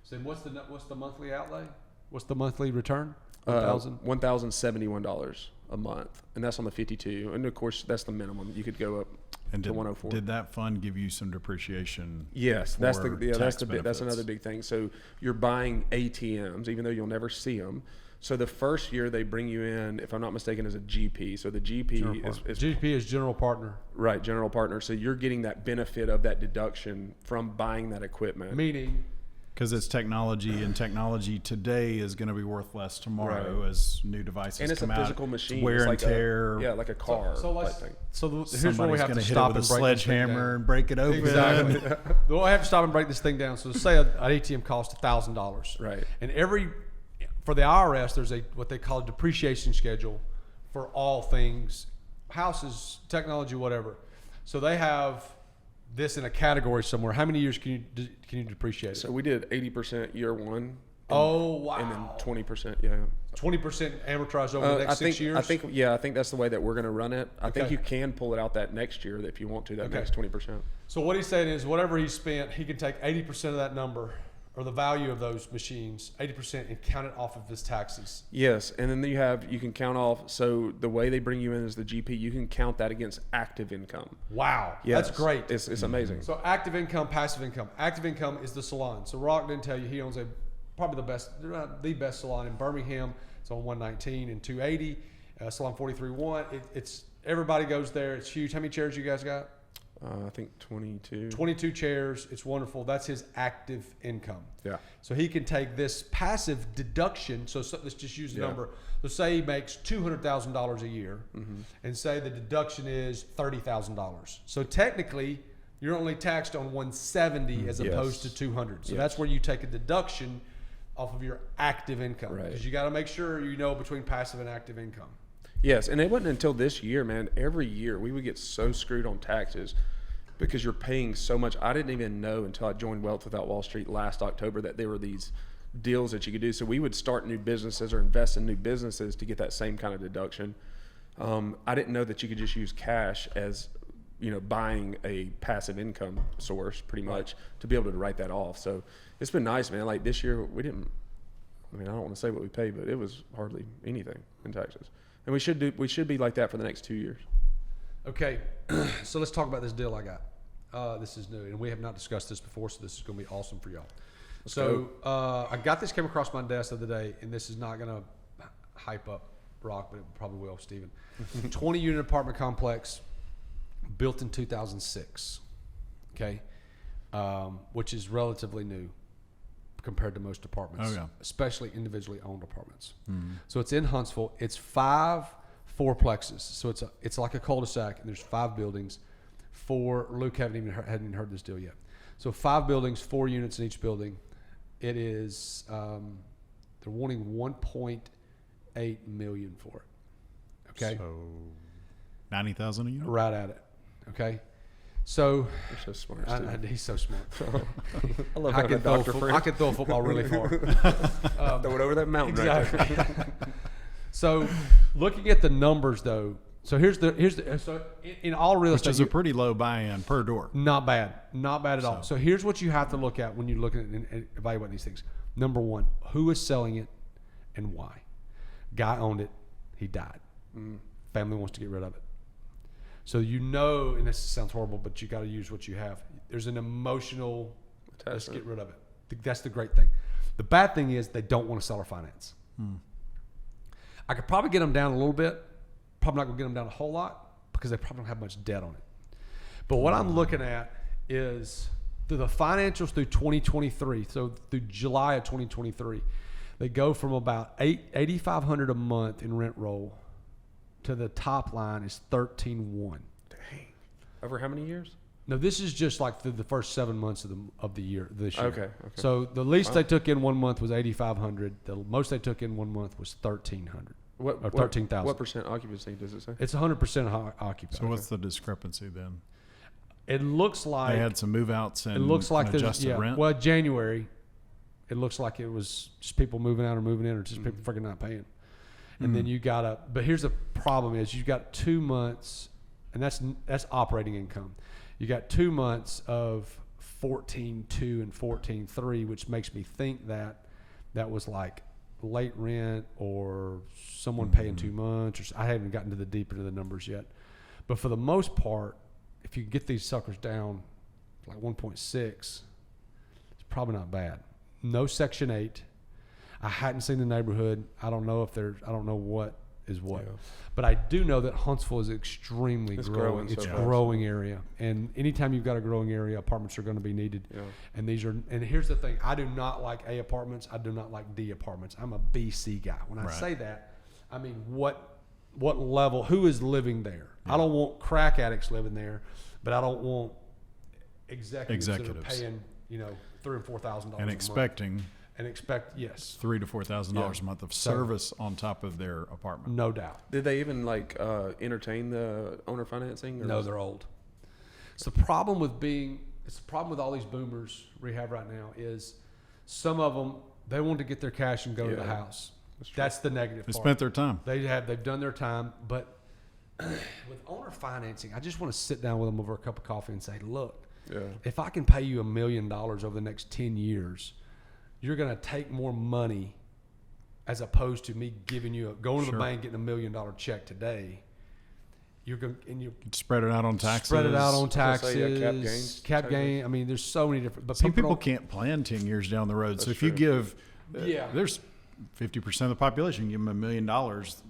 Speaker 1: So what's the monthly outlay? What's the monthly return?
Speaker 2: $1,071 a month, and that's on the 52. And of course, that's the minimum. You could go up
Speaker 3: And
Speaker 2: to
Speaker 3: did,
Speaker 2: 104.
Speaker 3: did that fund give you some depreciation?
Speaker 2: Yes, that's
Speaker 3: for
Speaker 2: that's
Speaker 3: tax
Speaker 2: the big, that's
Speaker 3: benefits?
Speaker 2: another big thing. So you're buying ATMs, even though you'll never see them. So the first year they bring you in, if I'm not mistaken, as a GP. So the GP is
Speaker 1: GP is general partner,
Speaker 2: right, general partner. So you're getting that benefit of that deduction from buying that equipment.
Speaker 1: meaning
Speaker 3: Because it's technology, and technology today is going to be worth less tomorrow as new devices
Speaker 2: And it's a
Speaker 3: come out.
Speaker 2: physical machine.
Speaker 3: Wear
Speaker 2: It's
Speaker 3: and
Speaker 2: like
Speaker 3: tear.
Speaker 2: like a car
Speaker 1: so
Speaker 2: type
Speaker 1: let's
Speaker 2: thing.
Speaker 1: so the, here's where we
Speaker 3: Somebody's
Speaker 1: have
Speaker 3: going
Speaker 1: to
Speaker 3: to hit it
Speaker 1: stop
Speaker 3: with a
Speaker 1: and break this thing
Speaker 3: sledgehammer
Speaker 1: down.
Speaker 3: and break it open.
Speaker 1: Exactly. Well, I have to stop and break this thing down. So say an ATM costs $1,000,
Speaker 2: Right.
Speaker 1: And for the IRS, there's what they call a depreciation schedule for all things, houses, technology, whatever. So they have this in a category somewhere. How many years can you depreciate it?
Speaker 2: So we did 80% year one.
Speaker 1: Oh wow!
Speaker 2: And then 20%, yeah.
Speaker 1: 20% amortized over the next 6 years.
Speaker 2: I think that's the way that we're going to run it. I think
Speaker 1: Okay.
Speaker 2: you can pull it out that next year if you want to. That
Speaker 1: Okay.
Speaker 2: next 20%.
Speaker 1: So what he's saying is, whatever he spent, he can take 80% of that number or the value of those machines, 80%, and count it off of his taxes.
Speaker 2: Yes, and then you can count off. So the way they bring you in as the GP, you can count that against active income.
Speaker 1: Wow,
Speaker 2: Yes,
Speaker 1: that's great.
Speaker 2: It's amazing.
Speaker 1: So active income, passive income. Active income is the salon. So Rock didn't tell you he owns probably the best salon in Birmingham. It's on 119 and 280, salon 43-1. It's everybody goes there. It's huge. How many chairs you guys got?
Speaker 2: I think 22.
Speaker 1: 22 chairs. It's wonderful. That's his active income.
Speaker 2: Yeah.
Speaker 1: So he can take this passive deduction. So let's just use the number. Let's say he makes $200,000 a year, and say the deduction is $30,000. So technically, you're only taxed on 170 as opposed to 200. So that's where you take a deduction off of your active income,
Speaker 2: Right.
Speaker 1: because you got to make sure you know between passive and active income.
Speaker 2: Yes, and it wasn't until this year, man. Every year we would get so screwed on taxes because you're paying so much. I didn't even know until I joined Wealth Without Wall Street last October that there were these deals that you could do. So we would start new businesses or invest in new businesses to get that same kind of deduction. I didn't know that you could just use cash as, buying a passive income source pretty much to be able to write that off. So it's been nice, man. Like this year I don't want to say what we paid, but it was hardly anything in taxes. And we should be like that for the next 2 years.
Speaker 1: Okay, so let's talk about this deal I got. This is new, and we have not discussed this before, so this is going to be awesome for y'all. I got this, came across my desk the other day, and this is not going to hype up Rock, but it probably will, Steven. 20-unit apartment complex, built in 2006, okay, which is relatively new compared to most apartments, especially individually owned apartments. So it's in Huntsville. It's 5 fourplexes. So it's like a cul-de-sac, and there's 5 buildings. Luke hadn't even heard this deal yet. So 5 buildings, 4 units in each building. It is they're wanting $1.8 million for it. Okay,
Speaker 3: So 90,000 a unit.
Speaker 1: right at it. Okay. So
Speaker 2: You're so smart,
Speaker 1: he's so smart.
Speaker 2: I love
Speaker 1: I
Speaker 2: having
Speaker 1: can,
Speaker 2: a
Speaker 1: throw
Speaker 2: doctor
Speaker 1: I
Speaker 2: friend.
Speaker 1: can throw a football really far.
Speaker 2: Throw it over that mountain right there.
Speaker 1: Exactly. So, looking at the numbers, though, so here's the so in all real
Speaker 3: Which
Speaker 1: estate,
Speaker 3: is a pretty low buy-in per door.
Speaker 1: not bad at all. So here's what you have to look at when you're looking at and evaluating these things. Number one, who is selling it and why? Guy owned it, he died. Family wants to get rid of it. So and this sounds horrible, but you got to use what you have. There's an emotional, let's get rid of it. That's the great thing. The bad thing is they don't want to sell or finance. I could probably get them down a little bit. Probably not going to get them down a whole lot because they probably don't have much debt on it. But what I'm looking at is through the financials through 2023, so through July of 2023, they go from about $8,500 a month in rent roll to the top line is $13,100.
Speaker 2: Dang. Over how many years?
Speaker 1: No, this is just like the first 7 months of the year this year.
Speaker 2: Okay.
Speaker 1: So the least they took in 1 month was 8,500. The most they took in 1 month was 1,300 or 13,000.
Speaker 2: What percent occupancy does it say?
Speaker 1: It's 100% occupied.
Speaker 3: So what's the discrepancy then?
Speaker 1: It looks like
Speaker 3: They had some move outs and
Speaker 1: it looks like there's
Speaker 3: adjusted rent.
Speaker 1: Well, January, it looks like it was just people moving out or moving in, or just people freaking not paying. And then you got but here's the problem: is you've got 2 months, and that's operating income. You got 2 months of 14.2 and 14.3, which makes me think that was like late rent or someone paying too much. Or I haven't gotten to the deeper to the numbers yet, but for the most part, if you get these suckers down like 1.6, it's probably not bad. No Section 8. I hadn't seen the neighborhood. I don't know what is what.
Speaker 2: Yeah.
Speaker 1: But I do know that Huntsville is extremely
Speaker 2: It's
Speaker 1: growing.
Speaker 2: growing
Speaker 1: It's
Speaker 2: so
Speaker 1: a
Speaker 2: fast.
Speaker 1: growing area. And anytime you've got a growing area, apartments are going to be needed.
Speaker 2: Yeah.
Speaker 1: And here's the thing. I do not like A apartments. I do not like D apartments. I'm a B, C guy. When I
Speaker 3: Right.
Speaker 1: say that, I mean what level, who is living there? I don't want crack addicts living there, but I don't want executives. that are paying, $3,000 and $4,000 a
Speaker 3: and
Speaker 1: month.
Speaker 3: expecting
Speaker 1: And expect, yes,
Speaker 3: $3,000 to $4,000 a month of service on top of their apartment.
Speaker 1: no doubt.
Speaker 2: Did they even entertain the owner financing? Or
Speaker 1: No, they're old. It's the problem with all these boomers rehab right now is some of them, they want to get their cash and go to the
Speaker 2: Yeah,
Speaker 1: house. That's the negative
Speaker 3: They
Speaker 1: part.
Speaker 3: spent their time.
Speaker 1: They've done their time, but with owner financing, I just want to sit down with them over a cup of coffee and say, look, if I can pay you $1 million over the next 10 years, you're going to take more money as opposed to me giving you going to the bank, getting $1 million check today. You're going to
Speaker 3: Spread it out on taxes.
Speaker 1: spread it out on taxes,
Speaker 2: cap gains,
Speaker 1: cap gain. I mean, there's so many different. But
Speaker 3: Some people
Speaker 1: don't-
Speaker 3: can't plan 10 years down the road. So
Speaker 2: That's
Speaker 3: if you
Speaker 2: true.
Speaker 3: give,
Speaker 1: Yeah.
Speaker 3: there's 50% of the population, give them $1 million,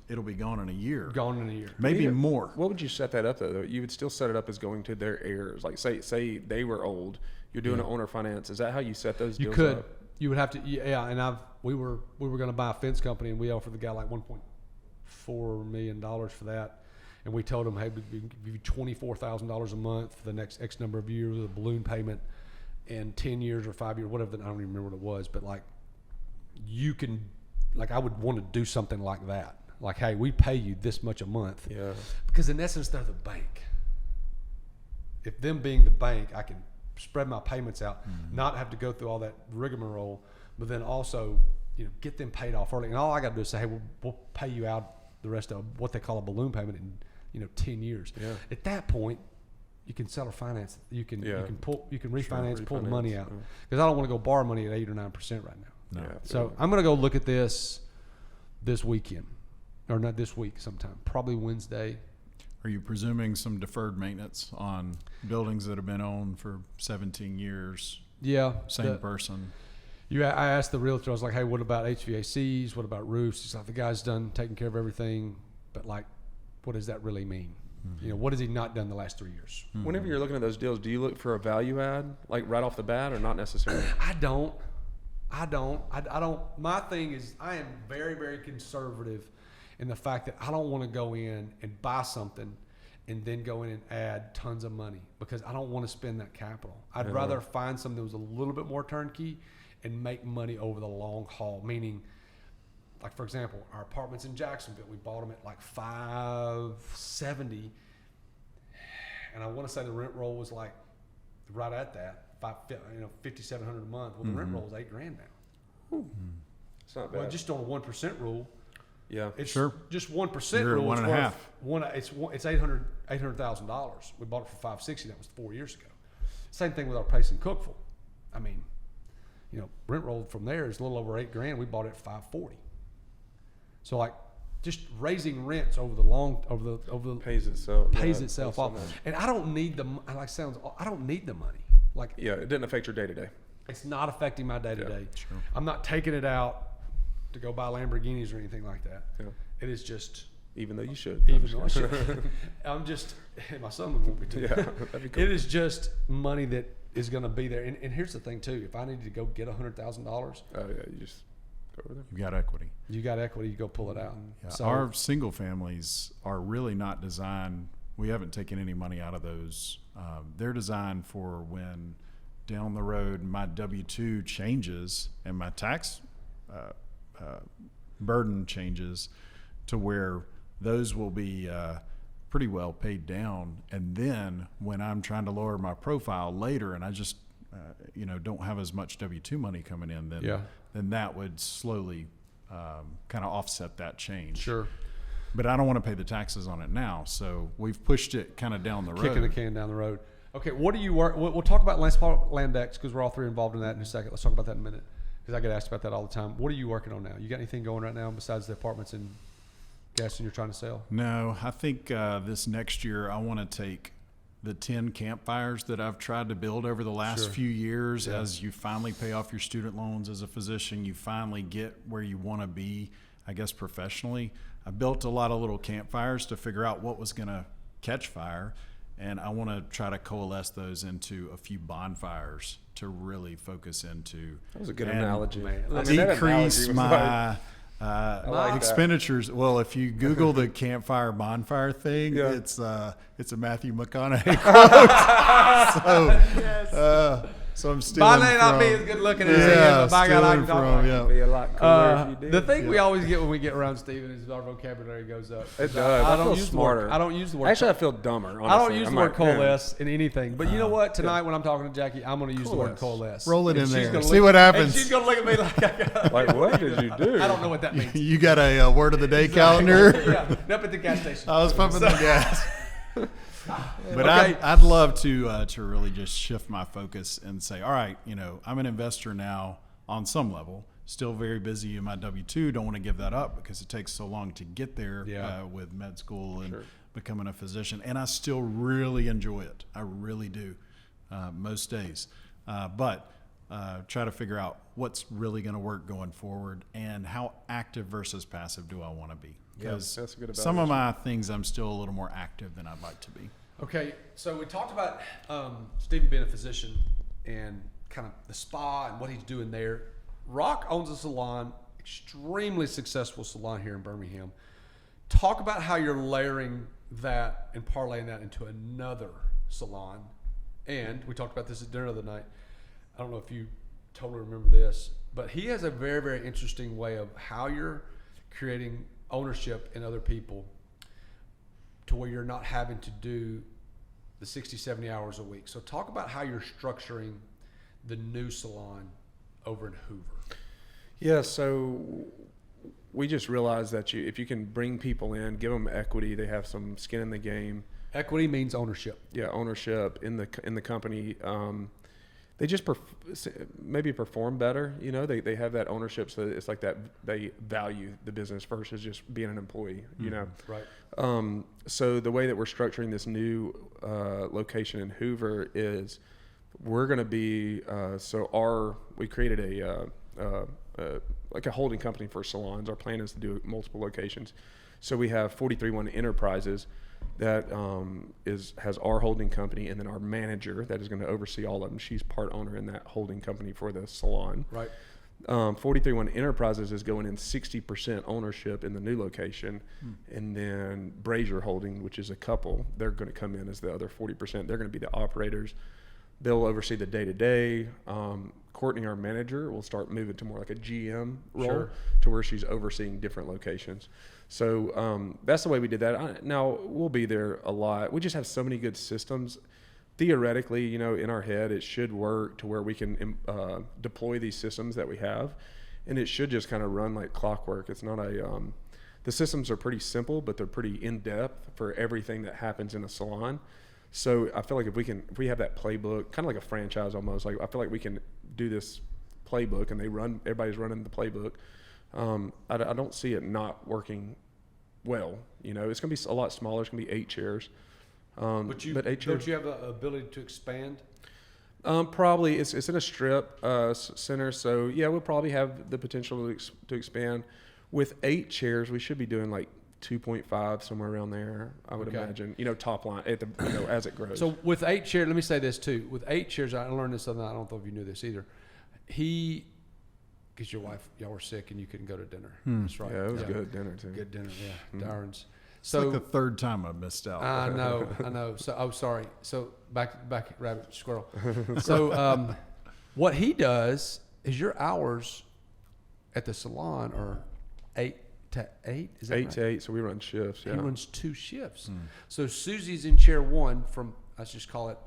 Speaker 3: it'll be gone in a year.
Speaker 1: gone in a year.
Speaker 3: Maybe
Speaker 2: Yeah.
Speaker 3: more.
Speaker 2: What would you set that up though? You would still set it up as going to their heirs. Like say they were old. You're doing an owner finance. Is that how you set those
Speaker 1: You
Speaker 2: deals
Speaker 1: could.
Speaker 2: up?
Speaker 1: You would have to. Yeah. And we were going to buy a fence company, and we offered the guy like $1.4 million for that. And we told him, hey, we give you $24,000 a month for the next X number of years with a balloon payment, and 10 years or 5 years, whatever. I don't even remember what it was, but like you can, like I would want to do something like that. Like, hey, we pay you this much a month.
Speaker 2: Yeah.
Speaker 1: Because in essence, they're the bank. If them being the bank, I can spread my payments out, not have to go through all that rigmarole, but then also, get them paid off early. And all I got to do is say, hey, we'll pay you out the rest of what they call a balloon payment in 10 years.
Speaker 2: Yeah.
Speaker 1: At that point, you can sell or finance. You can refinance, pull the money out. Because I don't want to go borrow money at 8 or 9% right now.
Speaker 3: No.
Speaker 2: Yeah.
Speaker 1: So I'm going to go look at this weekend, or not this week sometime, probably Wednesday.
Speaker 3: Are you presuming some deferred maintenance on buildings that have been owned for 17 years?
Speaker 1: Yeah.
Speaker 3: Same person.
Speaker 1: I asked the realtor, I was like, hey, what about HVACs? What about roofs? He's like, the guy's done taking care of everything, but like, what does that really mean? What has he not done the last 3 years?
Speaker 2: Whenever you're looking at those deals, do you look for a value add, like right off the bat, or not necessarily?
Speaker 1: I don't. My thing is, I am very, very conservative in the fact that I don't want to go in and buy something and then go in and add tons of money, because I don't want to spend that capital. I'd rather find something that was a little bit more turnkey and make money over the long haul. Meaning, like for example, our apartments in Jacksonville, we bought them at like $570, and I want to say the rent roll was like right at that, $5,700 a month. Well, the rent roll is $8,000 now.
Speaker 2: It's not bad.
Speaker 1: Well, just on a 1% rule,
Speaker 2: yeah.
Speaker 1: it's
Speaker 3: Sure.
Speaker 1: just 1%
Speaker 3: You're at
Speaker 1: rule.
Speaker 3: one
Speaker 1: is
Speaker 3: and a
Speaker 1: worth
Speaker 3: half.
Speaker 1: It's $800,000. We bought it for $560. That was 4 years ago. Same thing with our place in Cookville. I mean, rent roll from there is a little over $8,000. We bought it at $540. So like, just raising rents over the
Speaker 2: Pays itself.
Speaker 1: pays itself
Speaker 2: so
Speaker 1: off.
Speaker 2: much.
Speaker 1: And I don't need I don't need the money. Like,
Speaker 2: Yeah, it didn't affect your day to day.
Speaker 1: it's not affecting my day to day.
Speaker 3: Sure.
Speaker 1: I'm not taking it out to go buy Lamborghinis or anything like that.
Speaker 2: Yeah.
Speaker 1: It is just,
Speaker 2: Even though you should.
Speaker 1: even though I should, I'm just, my son would want me to.
Speaker 2: Yeah, that'd be cool.
Speaker 1: It is just money that is going to be there. And here's the thing too: if I needed to go get $100,000,
Speaker 2: Oh yeah, you just go over there.
Speaker 3: You've got equity.
Speaker 1: you got equity, you go pull it out.
Speaker 3: Yeah.
Speaker 1: So
Speaker 3: Our single families are really not designed we haven't taken any money out of those. They're designed for when down the road my W-2 changes and my tax burden changes to where those will be pretty well paid down. And then when I'm trying to lower my profile later and I just don't have as much W-2 money coming in, then that would slowly kind of offset that change.
Speaker 1: Sure.
Speaker 3: But I don't want to pay the taxes on it now, so we've pushed it kind of down the road.
Speaker 1: Kicking the can down the road. Okay, what do you work? We'll talk about Landex because we're all three involved in that in a second. Let's talk about that in a minute because I get asked about that all the time. What are you working on now? You got anything going right now besides the apartments in Gaston you're trying to sell?
Speaker 3: No, I think this next year I want to take the 10 campfires that I've tried to build over the last few years. As you finally pay off your student loans as a physician, you finally get where you want to be, I guess, professionally. I built a lot of little campfires to figure out what was going to catch fire, and I want to try to coalesce those into a few bonfires to really focus into.
Speaker 2: That was a good analogy.
Speaker 1: Man,
Speaker 3: decrease my
Speaker 2: like
Speaker 3: expenditures. Well, if you Google the campfire bonfire thing, it's a Matthew McConaughey quote. So I'm stealing
Speaker 1: may not be as good looking as he is, but by God, I can talk like
Speaker 2: It'd be a lot cooler if you did.
Speaker 1: The thing we always get when we get around Steven is our vocabulary goes up.
Speaker 2: It does. I don't use smarter.
Speaker 1: I don't use the word.
Speaker 2: Actually, I feel dumber. Honestly.
Speaker 1: I don't use the word
Speaker 2: like, man.
Speaker 1: coalesce in anything. But you know what? Tonight when I'm talking to Jackie, I'm going to use the word coalesce.
Speaker 3: Roll it
Speaker 1: And
Speaker 3: in
Speaker 1: she's
Speaker 3: there.
Speaker 1: gonna
Speaker 3: See what happens.
Speaker 1: And she's going to look at me like I got.
Speaker 2: Like, what did you do?
Speaker 1: I don't know what that means.
Speaker 3: You got a word of the day calendar?
Speaker 1: Yeah, up at the gas station.
Speaker 3: I was pumping the gas. But
Speaker 1: Okay.
Speaker 3: I'd love to really just shift my focus and say, all right, I'm an investor now on some level. Still very busy in my W-2. Don't want to give that up because it takes so long to get there with med school and becoming a physician. And I still really enjoy it. I really do most days. But try to figure out what's really going to work going forward and how active versus passive do I want to be. Because
Speaker 2: that's a good
Speaker 3: some of my things I'm still a little more active than I'd like to be.
Speaker 1: Okay, so we talked about Stephen being a physician and kind of the spa and what he's doing there. Rock owns a salon, extremely successful salon here in Birmingham. Talk about how you're layering that and parlaying that into another salon. And we talked about this at dinner the other night. I don't know if you totally remember this, but he has a very, very interesting way of how you're creating ownership in other people to where you're not having to do the 60, 70 hours a week. So talk about how you're structuring the new salon over in Hoover.
Speaker 2: Yeah, so we just realized that if you can bring people in, give them equity, they have some skin in the game.
Speaker 1: Equity means ownership.
Speaker 2: Yeah, ownership in the company. They just maybe perform better. They have that ownership, so it's like that they value the business versus just being an employee.
Speaker 1: Right.
Speaker 2: So the way that we're structuring this new location in Hoover is we're going to be we created like a holding company for salons. Our plan is to do multiple locations. So we have 431 Enterprises that has our holding company, and then our manager that is going to oversee all of them. She's part owner in that holding company for the salon.
Speaker 1: Right.
Speaker 2: 431 Enterprises is going in 60% ownership in the new location, and then Brazier Holding, which is a couple, they're going to come in as the other 40%. They're going to be the operators. They'll oversee the day-to-day. Courtney, our manager, will start moving to more like a GM role to where she's overseeing different locations. So that's the way we did that. Now, we'll be there a lot. We just have so many good systems. Theoretically, in our head, it should work to where we can deploy these systems that we have, and it should just kind of run like clockwork. It's not the systems are pretty simple, but they're pretty in-depth for everything that happens in a salon. So I feel like if we have that playbook, kind of like a franchise almost, like I feel like we can do this playbook and everybody's running the playbook. I don't see it not working well. It's going to be a lot smaller. It's going to be 8 chairs. But 8 chairs.
Speaker 1: Don't you have the ability to expand?
Speaker 2: Probably it's in a strip center. So yeah, we'll probably have the potential to expand. With 8 chairs, we should be doing like 2.5 somewhere around there, I would imagine. Top line at the as it grows.
Speaker 1: So with 8 chairs, let me say this too. With 8 chairs, I learned this other night. I don't know if you knew this either. Because your wife, y'all were sick and you couldn't go to dinner. That's right.
Speaker 2: Yeah, it was good dinner too.
Speaker 1: Good dinner, yeah. Darren's. So
Speaker 3: like the third time I missed out.
Speaker 1: I know. So, sorry. So back, rabbit, squirrel. So, what he does is your hours at the salon are 8 to 8. Is that
Speaker 2: 8
Speaker 1: right?
Speaker 2: to 8, so we run shifts. Yeah.
Speaker 1: He runs 2 shifts. So Susie's in chair 1 from, let's just call it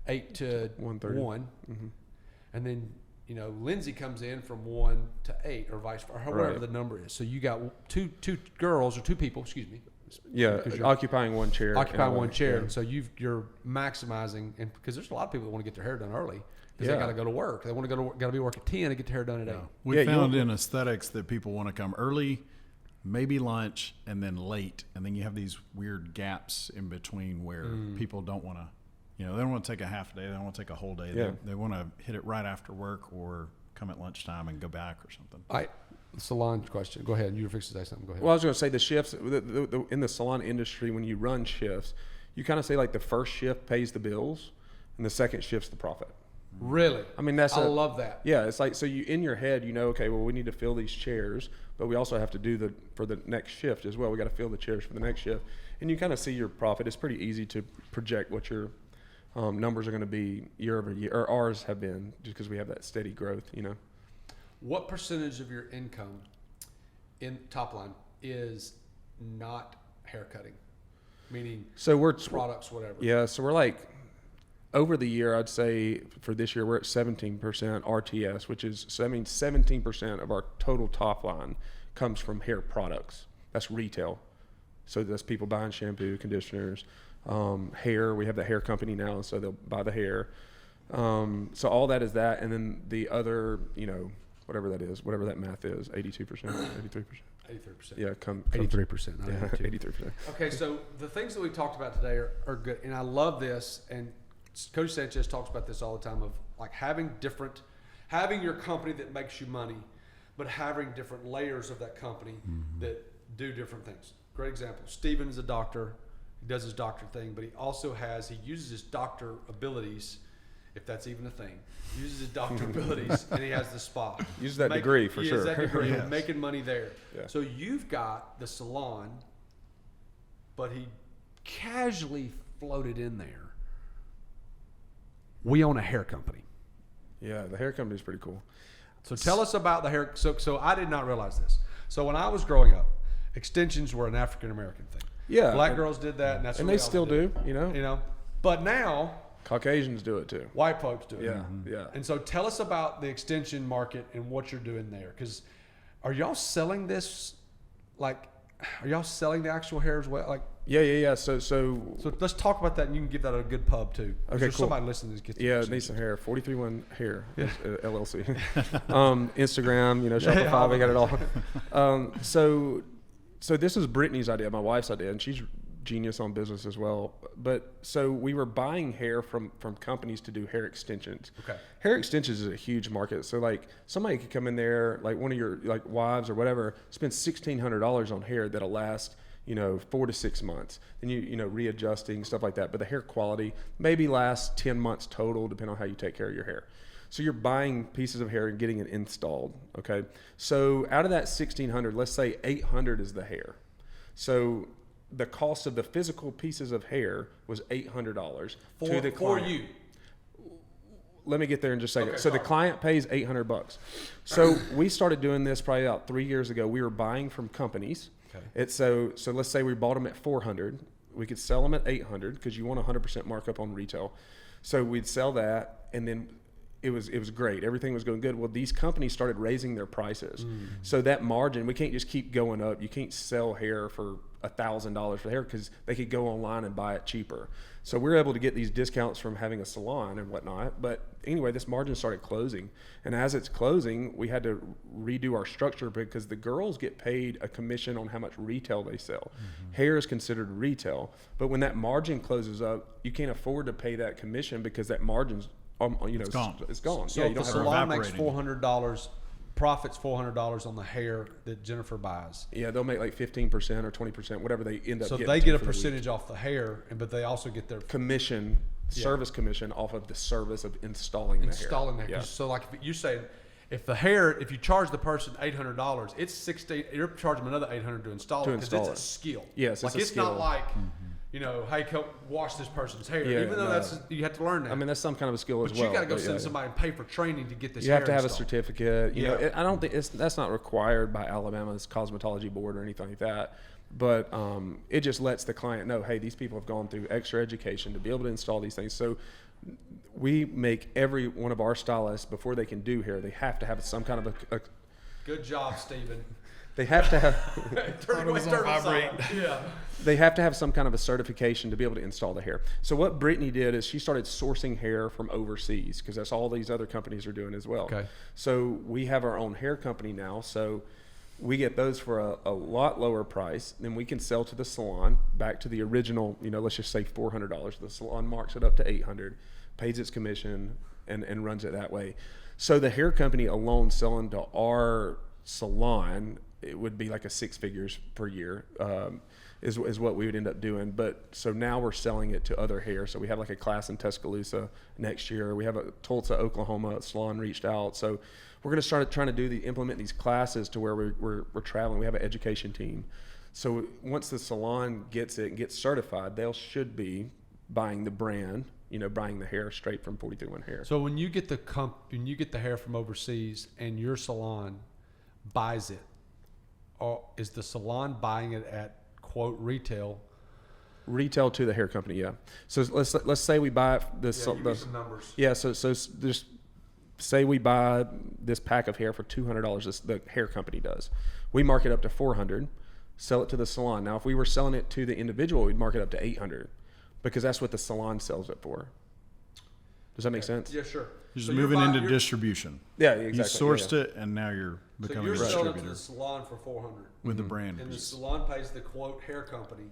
Speaker 1: 8 to
Speaker 2: 1:30.
Speaker 1: 1. And then, Lindsay comes in from 1 to 8 or vice versa, or whatever
Speaker 2: Right.
Speaker 1: the number is. So you got two girls or 2 people, excuse me.
Speaker 2: Yeah,
Speaker 1: Because you're
Speaker 2: occupying one chair.
Speaker 1: occupying
Speaker 2: in a
Speaker 1: one
Speaker 2: way.
Speaker 1: chair.
Speaker 2: Yeah.
Speaker 1: And so you're maximizing, and because there's a lot of people that want to get their hair done early because they
Speaker 2: Yeah.
Speaker 1: got to go to work. They want to got to be work at 10 and get their hair done at 8.
Speaker 3: We
Speaker 2: Yeah,
Speaker 3: found
Speaker 2: you'll-
Speaker 3: in aesthetics that people want to come early, maybe lunch, and then late. And then you have these weird gaps in between where people don't want to, they don't want to take a half a day. They don't want to take a whole day.
Speaker 2: Yeah.
Speaker 3: They want to hit it right after work or come at lunchtime and go back or something.
Speaker 1: Salon question. Go ahead. You were fixing to say something. Go ahead.
Speaker 2: Well, I was going to say the shifts in the salon industry, when you run shifts, you kind of say like the first shift pays the bills and the second shift's the profit.
Speaker 1: Really?
Speaker 2: I mean,
Speaker 1: I love that.
Speaker 2: Yeah, it's like, so you in your head, okay, well, we need to fill these chairs, but we also have to do for the next shift as well. We got to fill the chairs for the next shift. And you kind of see your profit. It's pretty easy to project what your numbers are going to be year over year, or ours have been, just because we have that steady growth,
Speaker 1: What percentage of your income in top line is not hair cutting? Meaning
Speaker 2: So we're
Speaker 1: products, whatever.
Speaker 2: Yeah, so we're like, over the year, I'd say for this year, we're at 17% RTS, which is, so that means 17% of our total top line comes from hair products. That's retail. So that's people buying shampoo, conditioners, hair. We have the hair company now, so they'll buy the hair. So all that is that. And then the other, whatever that is, whatever that math is, 82%, 83%.
Speaker 1: 83%.
Speaker 2: Yeah,
Speaker 1: 83%. Not
Speaker 2: Yeah,
Speaker 1: 82.
Speaker 2: 83%.
Speaker 1: Okay, so the things that we talked about today are good, and I love this. And Coach Sanchez talks about this all the time, of like having your company that makes you money, but having different layers of that company that do different things. Great example. Steven is a doctor. He does his doctor thing, but he also he uses his doctor abilities, if that's even a thing. He uses his doctor abilities, and he has the spa.
Speaker 2: Uses that degree for
Speaker 1: He
Speaker 2: sure.
Speaker 1: has that degree,
Speaker 3: Yes.
Speaker 1: making money there.
Speaker 2: Yeah.
Speaker 1: So you've got the salon, but he casually floated in there. We own a hair company.
Speaker 2: Yeah, the hair company is pretty cool.
Speaker 1: So tell us about the hair. So I did not realize this. So when I was growing up, extensions were an African American thing.
Speaker 2: Yeah.
Speaker 1: Black girls did that, and that's
Speaker 2: And
Speaker 1: what
Speaker 2: they
Speaker 1: we
Speaker 2: still
Speaker 1: always
Speaker 2: do,
Speaker 1: You know, but now
Speaker 2: Caucasians do it too.
Speaker 1: white folks do it.
Speaker 2: Yeah, yeah.
Speaker 1: And so tell us about the extension market and what you're doing there. Because are y'all selling this? Like, are y'all selling the actual hair as well? Like,
Speaker 2: Yeah. So
Speaker 1: let's talk about that, and you can give that a good pub too.
Speaker 2: Okay,
Speaker 1: There's
Speaker 2: cool.
Speaker 1: somebody listening that gets the
Speaker 2: yeah, it
Speaker 1: extension.
Speaker 2: needs some hair. 431 Hair LLC. Instagram, Shopify, we got it all. So this is Brittany's idea, my wife's idea, and she's genius on business as well. But so we were buying hair from companies to do hair extensions.
Speaker 1: Okay.
Speaker 2: Hair extensions is a huge market. So like somebody could come in there, like one of your like wives or whatever, spend $1,600 on hair that'll last 4 to 6 months. Then you readjusting, stuff like that. But the hair quality maybe lasts 10 months total, depending on how you take care of your hair. So you're buying pieces of hair and getting it installed. Okay. So out of that 1,600, let's say 800 is the hair. So the cost of the physical pieces of hair was $800 to the client.
Speaker 1: For you.
Speaker 2: Let me get there in just a second.
Speaker 1: Okay,
Speaker 2: so the
Speaker 1: sorry.
Speaker 2: client pays $800. So we started doing this probably about 3 years ago. We were buying from companies.
Speaker 1: Okay.
Speaker 2: So let's say we bought them at $400. We could sell them at $800 because you want 100% markup on retail. So we'd sell that, and then it was great. Everything was going good. Well, these companies started raising their prices. So that margin, we can't just keep going up. You can't sell hair for $1,000 for hair because they could go online and buy it cheaper. So we're able to get these discounts from having a salon and whatnot. But anyway, this margin started closing. And as it's closing, we had to redo our structure because the girls get paid a commission on how much retail they sell. Hair is considered retail. But when that margin closes up, you can't afford to pay that commission because that margin's
Speaker 3: It's gone.
Speaker 2: It's gone.
Speaker 1: So
Speaker 2: yeah,
Speaker 1: if
Speaker 2: you
Speaker 1: the
Speaker 2: don't have
Speaker 1: salon makes
Speaker 3: evaporating.
Speaker 1: $400, profits $400 on the hair that Jennifer buys.
Speaker 2: Yeah, they'll make like 15% or 20%, whatever they end up
Speaker 1: So
Speaker 2: getting.
Speaker 1: they
Speaker 2: to
Speaker 1: get a
Speaker 2: for the week.
Speaker 1: percentage off the hair, but they also get their
Speaker 2: Commission,
Speaker 1: Yeah.
Speaker 2: service commission off of the service of installing the hair.
Speaker 1: installing that.
Speaker 2: Yeah.
Speaker 1: So like if you say, If you charge the person $800, it's $16. You're charging them another $800 to install it because it's a skill.
Speaker 2: Yes,
Speaker 1: like
Speaker 2: it's a
Speaker 1: not
Speaker 2: skill.
Speaker 1: like, hey, wash this person's hair.
Speaker 2: Yeah,
Speaker 1: Even though you have to learn that.
Speaker 2: I mean, that's some kind of a skill as
Speaker 1: but
Speaker 2: well.
Speaker 1: you got to go send somebody and pay for training to get this.
Speaker 2: You have to have
Speaker 1: installed.
Speaker 2: a certificate. You know,
Speaker 1: Yeah.
Speaker 2: I don't think that's not required by Alabama's cosmetology board or anything like that. But it just lets the client know, hey, these people have gone through extra education to be able to install these things. So we make every one of our stylists, before they can do hair, they have to have some kind of a
Speaker 1: Good job, Stephen.
Speaker 2: they have to have they have to have some kind of a certification to be able to install the hair. So what Brittany did is she started sourcing hair from overseas, because that's all these other companies are doing as well.
Speaker 1: Okay.
Speaker 2: So we have our own hair company now. So we get those for a lot lower price. Then we can sell to the salon back to the original, let's just say $400. The salon marks it up to $800, pays its commission, and runs it that way. So the hair company alone selling to our salon, it would be like a 6 figures per year, is what we would end up doing. But so now we're selling it to other hair. So we have like a class in Tuscaloosa next year. We have a Tulsa, Oklahoma salon reached out. So we're going to start trying to implement these classes to where we're traveling. We have an education team. So once the salon gets it and gets certified, they should be buying the brand, buying the hair straight from 43-1 Hair.
Speaker 1: So when you get the hair from overseas and your salon buys it, or is the salon buying it at quote retail
Speaker 2: to the hair company? Yeah. So let's say we buy
Speaker 1: some numbers.
Speaker 2: Yeah. So just say we buy this pack of hair for $200. The hair company does. We mark it up to $400, sell it to the salon. Now, if we were selling it to the individual, we'd mark it up to $800, because that's what the salon sells it for. Does that make sense?
Speaker 1: Yeah, sure.
Speaker 3: You're just moving into distribution.
Speaker 2: Yeah, exactly.
Speaker 3: You sourced it, and now you're becoming a
Speaker 1: So you're selling it to
Speaker 3: distributor
Speaker 1: the salon for $400
Speaker 3: with the brand
Speaker 1: and the
Speaker 3: piece.
Speaker 1: salon pays the quote hair company,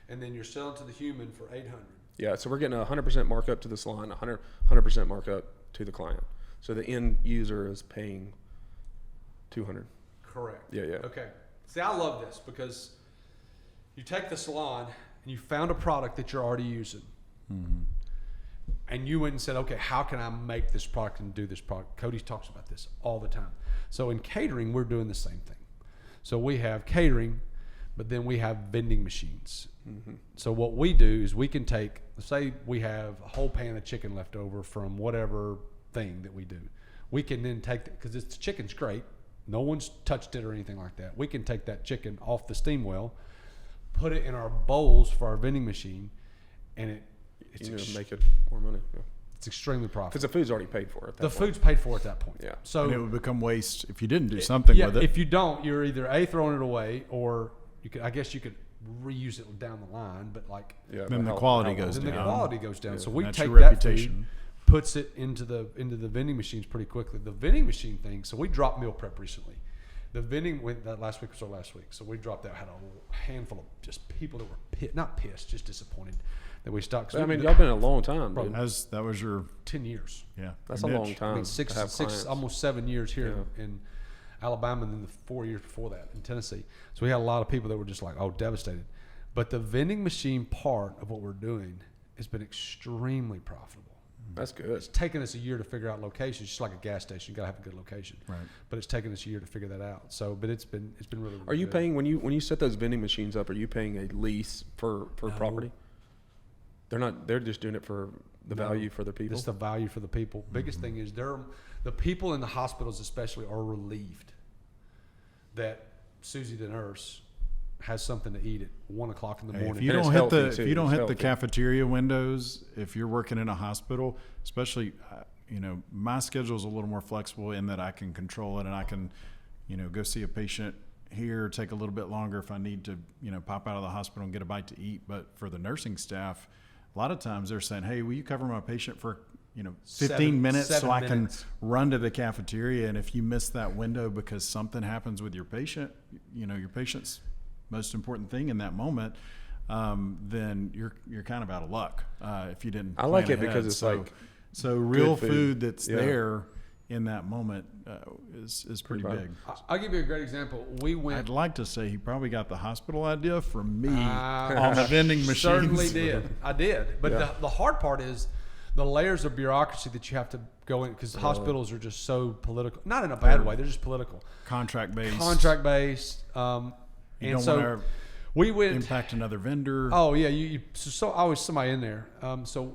Speaker 1: and then you're selling to the human for $800.
Speaker 2: Yeah, so we're getting a 100% markup to the salon, 100% markup to the client. So the end user is paying $200.
Speaker 1: Correct.
Speaker 2: Yeah.
Speaker 1: Okay. See, I love this because you take the salon and you found a product that you're already using.
Speaker 3: Mm-hmm.
Speaker 1: And you went and said, okay, how can I make this product and do this product? Cody talks about this all the time. So in catering, we're doing the same thing. So we have catering, but then we have vending machines. Mm-hmm. So what we do is we can take, say we have a whole pan of chicken left over from whatever thing that we do. We can then take that, because the chicken's great. No one's touched it or anything like that. We can take that chicken off the steam well, put it in our bowls for our vending machine, and it's
Speaker 2: make it more money. Yeah.
Speaker 1: It's extremely profitable.
Speaker 2: Because the food's already paid for.
Speaker 1: The food's paid for at that point.
Speaker 2: Yeah.
Speaker 1: So
Speaker 3: And it would become waste if you didn't do something with it.
Speaker 1: If you don't, you're either throwing it away, or you could reuse it down the line. But
Speaker 3: then the quality goes down.
Speaker 1: Then the quality goes down.
Speaker 3: Yeah.
Speaker 1: So we
Speaker 3: That's
Speaker 1: take
Speaker 3: your
Speaker 1: that
Speaker 3: reputation.
Speaker 1: food, puts it into the vending machines pretty quickly. The vending machine thing. So we dropped meal prep recently. The vending went that last week. So we dropped that. Had a handful of just people that were not pissed, just disappointed that we stopped.
Speaker 2: I mean, y'all been a long time, dude.
Speaker 3: That was your
Speaker 1: 10 years.
Speaker 3: Yeah,
Speaker 2: that's a
Speaker 3: your
Speaker 2: long
Speaker 3: niche.
Speaker 2: time.
Speaker 1: I mean, six, almost 7 years here in Alabama, and then the 4 years before that in Tennessee. So we had a lot of people that were just devastated. But the vending machine part of what we're doing has been extremely profitable.
Speaker 2: That's good.
Speaker 1: It's taken us a year to figure out locations, just like a gas station. You got to have a good location.
Speaker 3: Right.
Speaker 1: But it's taken us a year to figure that out. So, but it's been really, really
Speaker 2: Are you
Speaker 1: good.
Speaker 2: paying when you set those vending machines up? Are you paying a lease for property? They're not. They're just doing it for the value for the people.
Speaker 1: It's the value for the people. Biggest thing is the people in the hospitals especially are relieved that Susie the nurse has something to eat at 1 o'clock in the morning.
Speaker 3: If you don't hit the cafeteria windows, if you're working in a hospital, especially, my schedule is a little more flexible in that I can control it, and I can, go see a patient here, take a little bit longer if I need to, pop out of the hospital and get a bite to eat. But for the nursing staff, a lot of times they're saying, hey, will you cover my patient for 15 minutes so I can run to the cafeteria? And if you miss that window because something happens with your patient, your patient's most important thing in that moment, then you're kind of out of luck if you didn't.
Speaker 2: I like
Speaker 3: plan
Speaker 2: it because
Speaker 3: ahead.
Speaker 2: it's
Speaker 3: so real food that's there in that moment is pretty big.
Speaker 1: I'll give you a great example. We went.
Speaker 3: I'd like to say he probably got the hospital idea from me on the vending machines.
Speaker 1: Certainly did. I did. But the hard part is the layers of bureaucracy that you have to go in, because hospitals are just so political. Not in a bad way. They're just political.
Speaker 3: Contract based.
Speaker 1: You
Speaker 3: You
Speaker 1: and
Speaker 3: don't
Speaker 1: so
Speaker 3: want
Speaker 1: we
Speaker 3: to
Speaker 1: went.
Speaker 3: impact another vendor.
Speaker 1: Oh yeah, so always somebody in there. So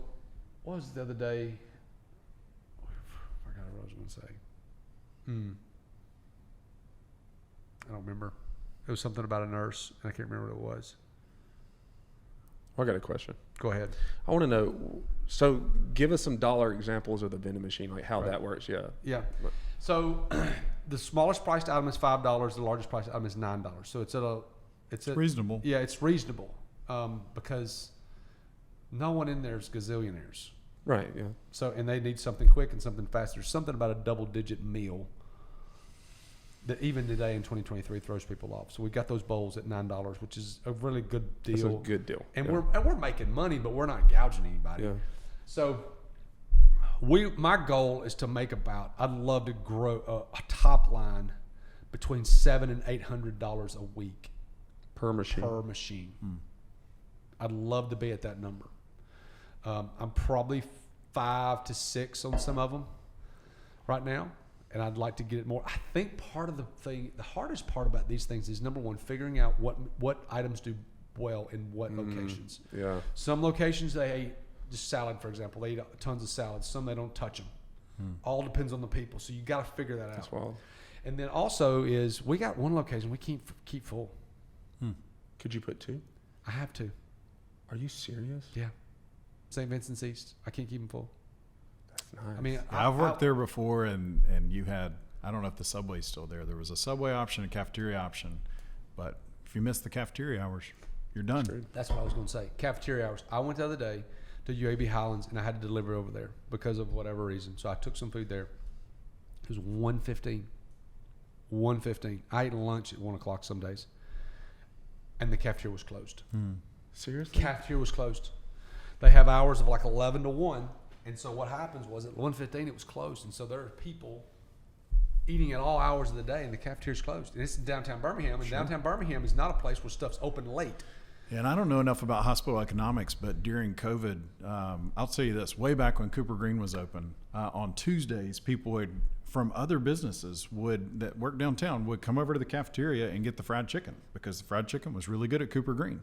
Speaker 1: what was it the other day? I forgot what I was going to say. I don't remember. It was something about a nurse, and I can't remember what it was.
Speaker 2: I got a question.
Speaker 1: Go ahead.
Speaker 2: I want to know. So, give us some dollar examples of the vending machine, like how that works. Yeah.
Speaker 1: Yeah. So, the smallest priced item is $5. The largest priced item is $9. So it's
Speaker 3: reasonable.
Speaker 1: Yeah, it's reasonable because no one in there is gazillionaires.
Speaker 2: Right. Yeah.
Speaker 1: So, and they need something quick and something fast. There's something about a double-digit meal that even today in 2023 throws people off. So we got those bowls at $9, which is a really good deal.
Speaker 2: That's a good deal.
Speaker 1: And we're making money, but we're not gouging anybody.
Speaker 2: Yeah.
Speaker 1: So my goal is to make I'd love to grow a top line between $700 and $800 a week
Speaker 2: per machine.
Speaker 1: I'd love to be at that number. I'm probably 5 to 6 on some of them right now. And I'd like to get it more. I think part of the hardest part about these things is, number one, figuring out what items do well in what locations.
Speaker 2: Yeah.
Speaker 1: Some locations, they eat just salad, for example. They eat tons of salads. Some, they don't touch them. All depends on the people. So you got to figure that out.
Speaker 2: That's wild.
Speaker 1: And then also is, we got one location we can't keep full.
Speaker 2: Could you put 2?
Speaker 1: I have to.
Speaker 2: Are you serious?
Speaker 1: Yeah. St. Vincent's East. I can't keep them full.
Speaker 2: That's nice.
Speaker 1: I mean,
Speaker 3: I've worked there before, and you had, I don't know if the Subway's still there. There was a Subway option, a cafeteria option, but if you miss the cafeteria hours, you're done.
Speaker 1: That's what I was going to say. Cafeteria hours. I went the other day to UAB Highlands, and I had to deliver over there because of whatever reason. So I took some food there. It was 1:15. 1:15. I ate lunch at 1 o'clock some days, and the cafeteria was closed.
Speaker 2: Seriously?
Speaker 1: Cafeteria was closed. They have hours of like 11 to 1. And so what happens was at 1:15 it was closed, and so there are people eating at all hours of the day, and the cafeteria's closed. And it's in downtown Birmingham, and downtown Birmingham is not a place where stuff's open late.
Speaker 3: And I don't know enough about hospital economics, but during COVID, I'll tell you this: way back when Cooper Green was open, on Tuesdays, people from other businesses that work downtown would come over to the cafeteria and get the fried chicken, because the fried chicken was really good at Cooper Green.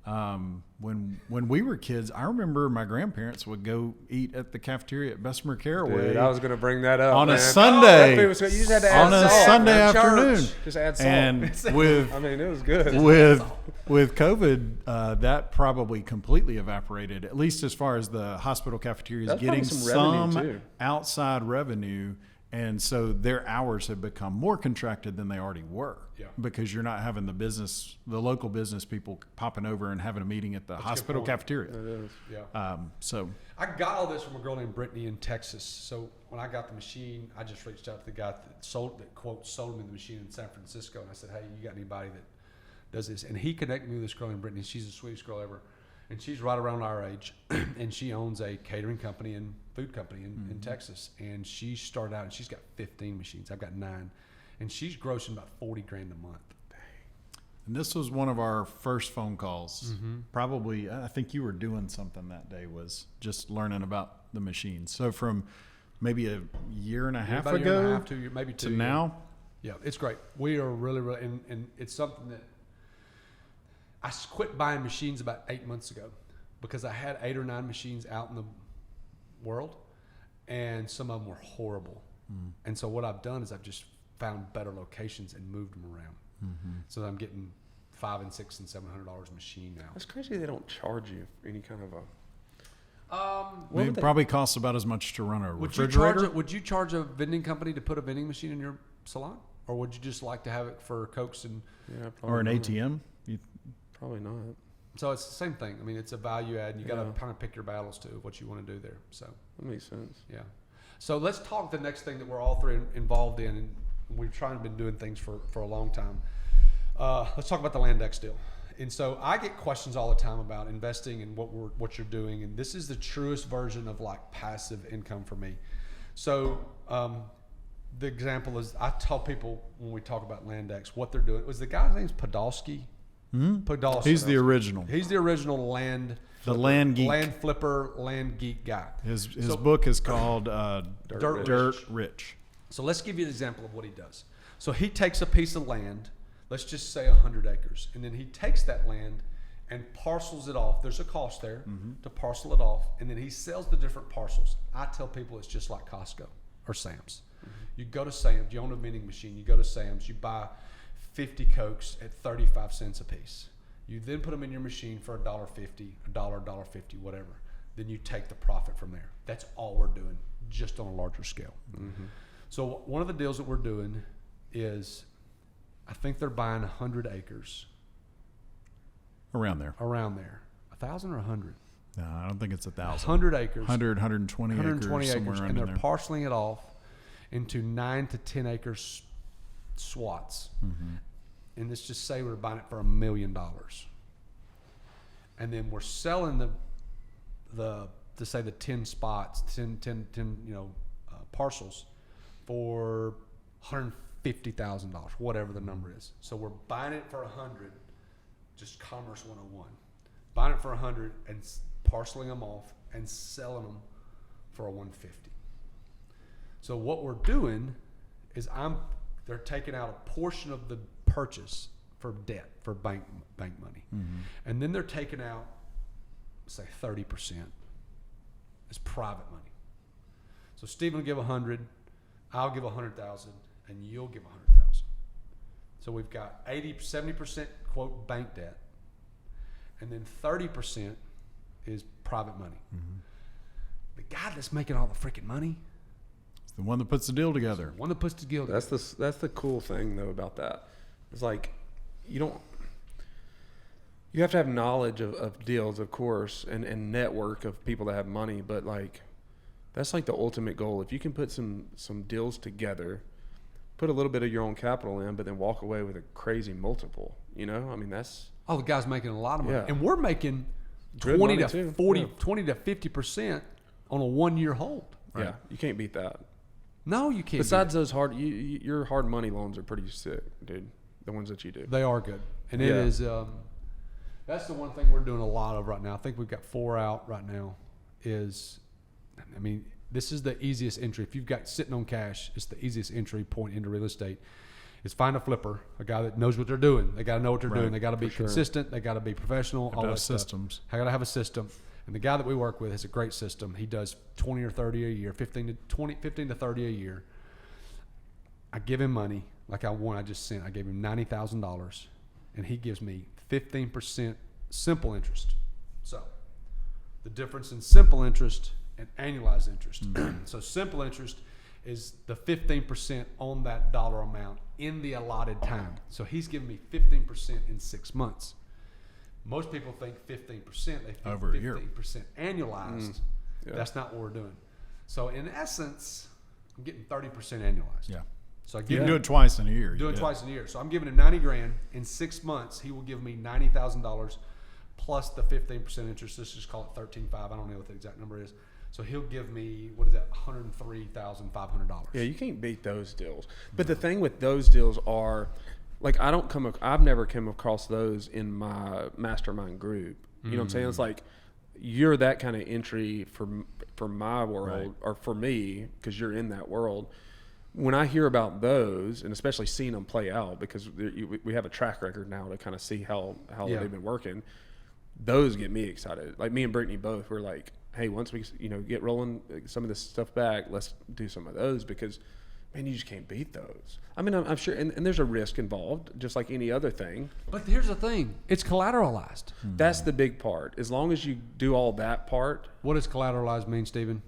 Speaker 3: When we were kids, I remember my grandparents would go eat at the cafeteria at Bessemer Caraway.
Speaker 2: Dude, I was going to bring that up
Speaker 3: on
Speaker 2: man.
Speaker 3: a Sunday.
Speaker 2: You just had to add
Speaker 3: on a
Speaker 2: salt,
Speaker 3: Sunday
Speaker 2: man.
Speaker 3: afternoon.
Speaker 2: Church. Just add salt.
Speaker 3: And with
Speaker 2: I mean, it was good.
Speaker 3: with COVID, that probably completely evaporated. At least as far as the hospital cafeterias
Speaker 2: That's
Speaker 3: getting
Speaker 2: probably some revenue, too.
Speaker 3: outside revenue. And so their hours have become more contracted than they already were, because you're not having the local business people popping over and having a meeting at the hospital cafeteria.
Speaker 2: It is.
Speaker 1: Yeah.
Speaker 3: So
Speaker 1: I got all this from a girl named Brittany in Texas. So when I got the machine, I just reached out to the guy that quote sold me the machine in San Francisco, and I said, "Hey, you got anybody that does this?" And he connected me with this girl named Brittany. She's the sweetest girl ever, and she's right around our age, and she owns a catering company and food company in Texas. And she started out, and she's got 15 machines. I've got 9, and she's grossing about $40,000 a month.
Speaker 3: And this was one of our first phone calls. Probably, I think you were doing something that day, was just learning about the machines. So from maybe a year and a half
Speaker 1: About a
Speaker 3: ago
Speaker 1: year and a half, 2 years, maybe 2
Speaker 3: to now.
Speaker 1: Yeah, it's great. We are really, and it's something that I quit buying machines about 8 months ago, because I had 8 or 9 machines out in the world, and some of them were horrible. And so what I've done is I've just found better locations and moved them around. So I'm getting $500 and $600 and $700 a machine now.
Speaker 2: That's crazy they don't charge you any kind of a...
Speaker 3: It probably costs about as much to run a
Speaker 1: Would
Speaker 3: refrigerator.
Speaker 1: would you charge a vending company to put a vending machine in your salon? Or would you just like to have it for Cokes and...
Speaker 2: Yeah,
Speaker 3: or an
Speaker 2: not.
Speaker 3: ATM.
Speaker 2: Probably not.
Speaker 1: So it's the same thing. I mean, it's a value add, and you got to kind of pick your battles too, what you want to do there. So
Speaker 2: That makes sense.
Speaker 1: yeah. So let's talk the next thing that we're all three involved in, and we've been doing things for a long time. Let's talk about the Landex deal. And so I get questions all the time about investing and what you're doing, and this is the truest version of like passive income for me. So the example is, I tell people when we talk about Landex what they're doing. Was the guy's name's Podolsky? Podolsky.
Speaker 3: He's the original.
Speaker 1: He's the original land
Speaker 3: The land geek.
Speaker 1: land flipper, land geek guy.
Speaker 3: His
Speaker 1: So-
Speaker 3: book is called
Speaker 1: Dirt
Speaker 3: Dirt Rich.
Speaker 1: So let's give you an example of what he does. So he takes a piece of land, let's just say 100 acres, and then he takes that land and parcels it off. There's a cost there to parcel it off, and then he sells the different parcels. I tell people it's just like Costco or Sam's. You go to Sam's, you own a vending machine, you go to Sam's, you buy 50 Cokes at 35 cents a piece. You then put them in your machine for $1.50, $1.50, whatever. Then you take the profit from there. That's all we're doing, just on a larger scale. So one of the deals that we're doing is, I think they're buying 100 acres
Speaker 3: Around there.
Speaker 1: around there. 1,000 or 100?
Speaker 3: No, I don't think it's 1,000.
Speaker 1: 100 acres.
Speaker 3: 120
Speaker 1: 120
Speaker 3: acres,
Speaker 1: acres,
Speaker 3: somewhere
Speaker 1: and they're
Speaker 3: around there.
Speaker 1: parceling it off into 9 to 10 acre swats. And let's just say we're buying it for $1 million. And then we're selling the to say the 10 spots, 10 parcels for $150,000, whatever the number is. So we're buying it for 100, just Commerce 101. Buying it for 100 and parceling them off and selling them for a 150. So what we're doing is they're taking out a portion of the purchase for debt, for bank money. And then they're taking out, say 30% as private money. So Stephen will give 100, I'll give 100,000, and you'll give 100,000. So we've got 70% quote bank debt, and then 30% is private money. The guy that's making all the freaking money,
Speaker 3: It's the one that puts the deal together.
Speaker 1: the one that puts the deal together.
Speaker 2: That's the cool thing though about that. It's like you have to have knowledge of deals, of course, and network of people that have money, but like that's like the ultimate goal. If you can put some deals together, put a little bit of your own capital in, but then walk away with a crazy multiple, I mean, that's
Speaker 1: Oh, the guy's making a lot of money.
Speaker 2: Yeah.
Speaker 1: And we're making
Speaker 2: Good
Speaker 1: 20
Speaker 2: money
Speaker 1: to
Speaker 2: too.
Speaker 1: 40,
Speaker 2: Yeah.
Speaker 1: 20 to 50% on a 1 year hold.
Speaker 3: Right.
Speaker 2: yeah, you can't beat that.
Speaker 1: No, you can't.
Speaker 2: Besides those your hard money loans are pretty sick, dude. The ones that you do.
Speaker 1: They are good. And it
Speaker 2: Yeah.
Speaker 1: is, that's the one thing we're doing a lot of right now. I think we've got 4 out right now this is the easiest entry. If you've got sitting on cash, it's the easiest entry point into real estate. Is find a flipper, a guy that knows what they're doing. They got to know what they're doing. They got to be consistent. They got to be professional.
Speaker 3: Have
Speaker 1: all
Speaker 3: to
Speaker 1: that
Speaker 3: have
Speaker 1: stuff.
Speaker 3: systems.
Speaker 1: I got to have a system. And the guy that we work with has a great system. He does 20 or 30 a year, 15 to 30 a year. I give him money, like I just sent. I gave him $90,000, and he gives me 15% simple interest. So the difference in simple interest and annualized interest. So simple interest is the 15% on that dollar amount in the allotted time. So he's giving me 15% in 6 months. Most people think 15%. They think
Speaker 3: Over a year.
Speaker 1: 15% annualized.
Speaker 2: Yeah.
Speaker 1: That's not what we're doing. So in essence, I'm getting 30% annualized.
Speaker 3: Yeah.
Speaker 1: So I
Speaker 3: You
Speaker 1: give
Speaker 3: can
Speaker 1: him
Speaker 3: do it twice in a year.
Speaker 1: do it
Speaker 3: Yeah.
Speaker 1: twice in a year. So I'm giving him $90,000 in 6 months. He will give me $90,000 plus the 15% interest. Let's just call it 13.5. I don't know what the exact number is. So he'll give me, what is that? $103,500.
Speaker 2: Yeah, you can't beat those deals. But the thing with those deals are, like, I've never come across those in my mastermind group. You know what I'm saying? It's like you're that kind of entry for my world,
Speaker 3: Right.
Speaker 2: or for me, because you're in that world. When I hear about those, and especially seeing them play out, because we have a track record now to kind of see how
Speaker 1: Yeah.
Speaker 2: they've been working, those get me excited. Like me and Brittany both were like, hey, once we get rolling some of this stuff back, let's do some of those, because man, you just can't beat those. I mean, I'm sure, and there's a risk involved, just like any other thing.
Speaker 1: But here's the thing. It's collateralized.
Speaker 2: That's the big part. As long as you do all that part,
Speaker 1: What does collateralized mean, Stephen?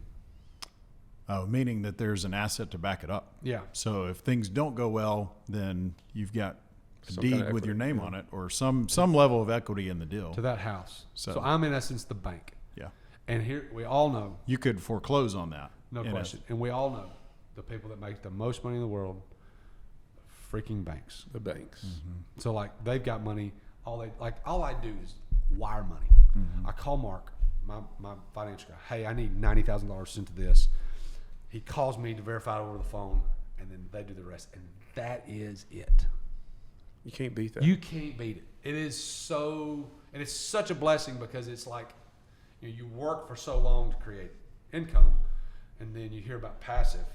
Speaker 3: Meaning that there's an asset to back it up.
Speaker 1: Yeah.
Speaker 3: So if things don't go well, then you've got a
Speaker 2: Some
Speaker 3: deed
Speaker 2: kind of
Speaker 3: with your
Speaker 2: equity,
Speaker 3: name
Speaker 2: yeah.
Speaker 3: on it, or some level of equity in the deal.
Speaker 1: To that house. So
Speaker 3: So-
Speaker 1: I'm in essence the bank.
Speaker 3: Yeah.
Speaker 1: And here we all know,
Speaker 3: You could foreclose on that.
Speaker 1: no
Speaker 3: in
Speaker 1: question, and we all know the people that make the most money in the world, freaking banks.
Speaker 2: the banks.
Speaker 1: So like they've got money. All I do is wire money. I call Mark, my financial guy. Hey, I need $90,000 into this. He calls me to verify it over the phone, and then they do the rest. And that is it.
Speaker 2: You can't beat that.
Speaker 1: You can't beat it. It is so, and it's such a blessing because it's like you work for so long to create income, and then you hear about passive.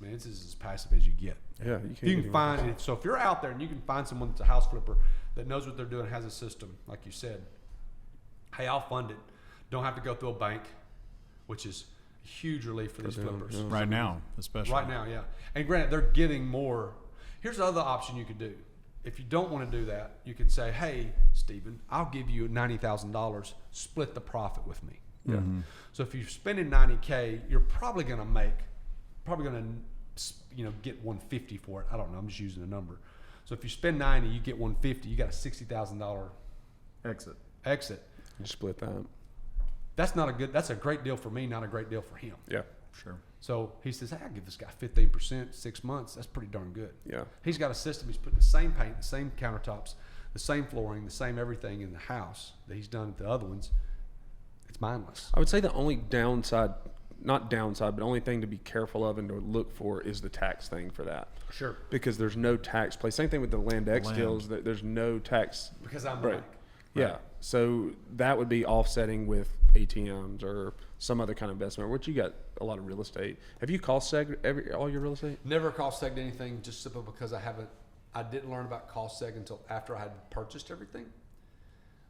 Speaker 1: Man, this is as passive as you get.
Speaker 2: Yeah,
Speaker 1: You can find it. So if you're out there and you can find someone that's a house flipper that knows what they're doing, has a system, like you said, hey, I'll fund it. Don't have to go through a bank, which is a huge relief for these flippers.
Speaker 2: Yeah.
Speaker 3: Right now, especially.
Speaker 1: Right now, yeah. And granted, they're getting more. Here's the other option you could do. If you don't want to do that, you can say, hey, Stephen, I'll give you $90,000, split the profit with me.
Speaker 2: Yeah.
Speaker 3: Mm-hmm.
Speaker 1: So if you're spending $90K, you're probably going to get $150 for it. I don't know. I'm just using a number. So if you spend $90, you get $150. You got a $60,000 exit.
Speaker 2: You split that.
Speaker 1: That's a great deal for me, not a great deal for him.
Speaker 2: Yeah.
Speaker 3: Sure.
Speaker 1: So he says, hey, I'll give this guy 15%, 6 months. That's pretty darn good.
Speaker 2: Yeah.
Speaker 1: He's got a system. He's putting the same paint, the same countertops, the same flooring, the same everything in the house that he's done at the other ones. It's mindless.
Speaker 2: I would say the only downside, not downside, but only thing to be careful of and to look for is the tax thing for that.
Speaker 1: Sure.
Speaker 2: Because there's no tax place. Same thing with the Land X deals. There's no tax.
Speaker 1: Because I'm
Speaker 2: Right.
Speaker 1: right.
Speaker 2: Yeah. So that would be offsetting with ATMs or some other kind of investment, which you got a lot of real estate. Have you cost seg all your real estate?
Speaker 1: Never cost segged anything, just simply because I didn't learn about cost seg until after I had purchased everything.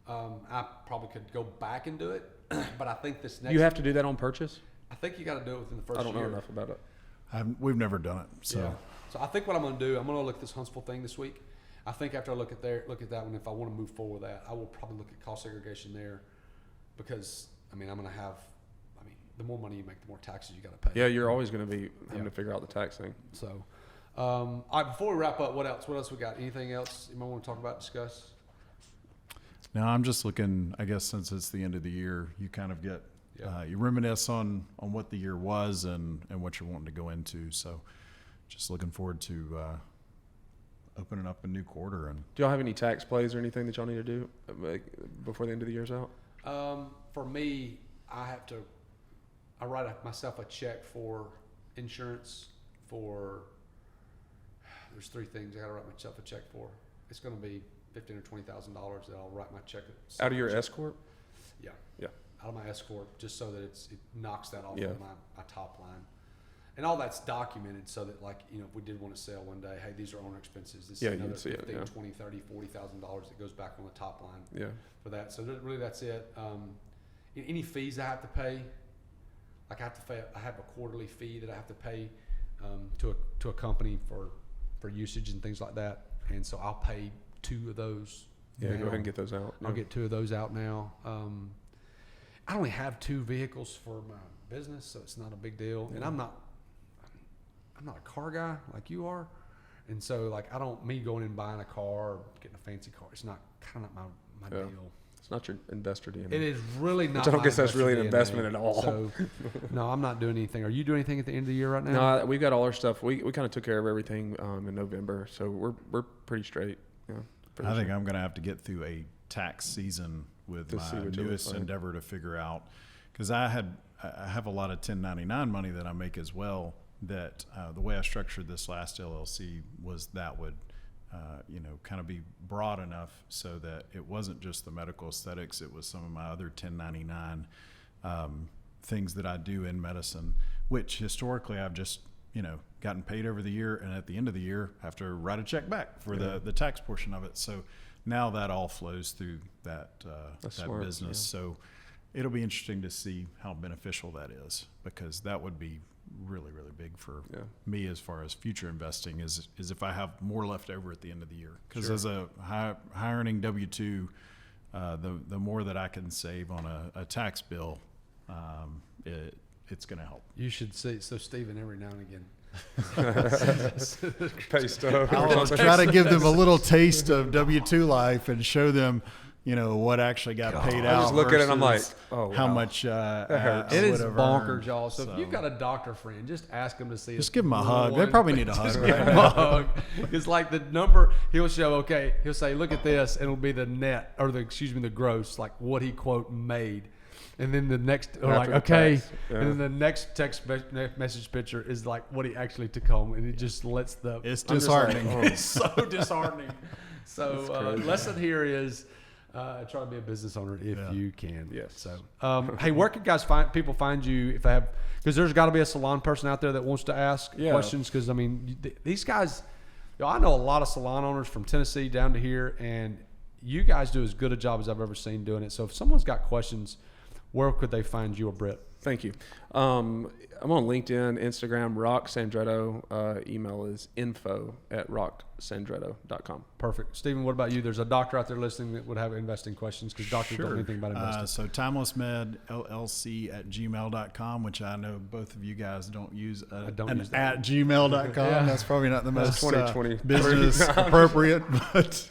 Speaker 1: I probably could go back and do it, but I think this next.
Speaker 2: You have to do that on purchase?
Speaker 1: I think you got to do it within the first
Speaker 2: I don't know
Speaker 1: year.
Speaker 2: enough about it.
Speaker 3: We've never done it. So
Speaker 1: Yeah. So I think what I'm going to do, I'm going to look at this Huntsville thing this week. I think after I look at that one, if I want to move forward with that, I will probably look at cost segregation there, because I'm going to have. The more money you make, the more taxes you got to pay.
Speaker 2: Yeah, you're always going to be having to figure out the tax thing.
Speaker 1: So, all right, before we wrap up, what else? What else we got? Anything else you might want to talk about, discuss?
Speaker 3: now I'm just looking, I guess since it's the end of the year, you kind of get, you reminisce on what the year was and what you're wanting to go into. So just looking forward to opening up a new quarter. And
Speaker 2: Do y'all have any tax plays or anything that y'all need to do before the end of the year's out?
Speaker 1: For me, I write myself a check for insurance there's 3 things I got to write myself a check for. It's going to be $15,000 or $20,000 that I'll write my check.
Speaker 2: Out of your S corp?
Speaker 1: Yeah.
Speaker 2: Yeah.
Speaker 1: Out of my S corp, just so that it knocks that off
Speaker 2: Yeah.
Speaker 1: of my top line. And all that's documented so that, if we did want to sell one day, hey, these are owner expenses. This
Speaker 2: Yeah,
Speaker 1: is
Speaker 2: you
Speaker 1: another
Speaker 2: can see it,
Speaker 1: $15,000,
Speaker 2: yeah.
Speaker 1: $20,000, $30,000, $40,000 that goes back on the top line
Speaker 2: Yeah.
Speaker 1: for that. So really that's it. Any fees I have to pay, I have a quarterly fee that I have to pay to a company for usage and things like that. And so I'll pay 2 of those.
Speaker 2: Yeah,
Speaker 1: now.
Speaker 2: go ahead and get those out.
Speaker 1: I'll
Speaker 2: Yeah.
Speaker 1: get 2 of those out now. I only have 2 vehicles for my business, so it's not a big deal. And I'm not a car guy like you are, and so me going and buying a car or getting a fancy car, it's not my
Speaker 2: Yeah.
Speaker 1: deal.
Speaker 2: It's not your investor DNA.
Speaker 1: It is really not.
Speaker 2: I don't
Speaker 1: my
Speaker 2: guess that's really an
Speaker 1: investor
Speaker 2: investment
Speaker 1: DNA.
Speaker 2: at all.
Speaker 1: So, no, I'm not doing anything. Are you doing anything at the end of the year right now?
Speaker 2: No, we've got all our stuff. We kind of took care of everything in November, so we're pretty straight. Yeah,
Speaker 3: I think I'm going to have to get through a tax season with
Speaker 2: To see
Speaker 3: my
Speaker 2: what you're
Speaker 3: newest
Speaker 2: finding.
Speaker 3: endeavor to figure out, because I have a lot of 1099 money that I make as well. That the way I structured this last LLC was that would kind of be broad enough so that it wasn't just the medical aesthetics, it was some of my other 1099 things that I do in medicine, which historically I've just, gotten paid over the year, and at the end of the year have to write a check back for the tax portion of it. So now that all flows through that
Speaker 2: smart,
Speaker 3: business.
Speaker 2: yeah.
Speaker 3: So it'll be interesting to see how beneficial that is, because that would be really, really big for me as far as future investing is if I have more left over at the end of the year. Because as a high earning W-2, the more that I can save on a tax bill, it's going to help.
Speaker 1: You should see. So Stephen, every now and again,
Speaker 2: Pay stuff.
Speaker 3: I'll try to give them a little taste of W-2 life and show them, what actually got paid out.
Speaker 2: I just look at it and I'm like,
Speaker 3: versus
Speaker 2: oh,
Speaker 3: how
Speaker 2: wow.
Speaker 3: much
Speaker 2: hurts.
Speaker 1: it is
Speaker 3: would have
Speaker 1: bonkers,
Speaker 3: earned.
Speaker 1: y'all. So if you've got a doctor friend, just ask them to see.
Speaker 3: Just give them a hug. They probably need a hug.
Speaker 1: Give them a hug. It's like the number he'll show. Okay, he'll say, "Look at this," and it'll be the net or the gross, like what he quote made. And then the next, or like,
Speaker 2: After the
Speaker 1: okay,
Speaker 2: tax, yeah.
Speaker 1: and then the next text message picture is like what he actually took home, and it just lets the.
Speaker 3: It's
Speaker 2: I'm just like,
Speaker 3: disheartening.
Speaker 2: oh.
Speaker 1: It's so disheartening. So lesson here is, Try to be a business owner if you can.
Speaker 2: Yes.
Speaker 1: So, hey, where can people find you if they have? Because there's got to be a salon person out there that wants to ask questions. Because I mean, these guys, I know a lot of salon owners from Tennessee down to here, and you guys do as good a job as I've ever seen doing it. So, if someone's got questions, where could they find you or Britt?
Speaker 2: Thank you. I'm on LinkedIn, Instagram, Roxandretto. Email is info@roxandretto.com.
Speaker 1: Perfect. Stephen, what about you? There's a doctor out there listening that would have investing questions because doctors don't know anything about investing.
Speaker 3: So timelessmedllc@gmail.com, which I know both of you guys don't use,
Speaker 1: I don't use that.
Speaker 3: @gmail.com. That's probably not the most
Speaker 2: 2020
Speaker 3: business appropriate, but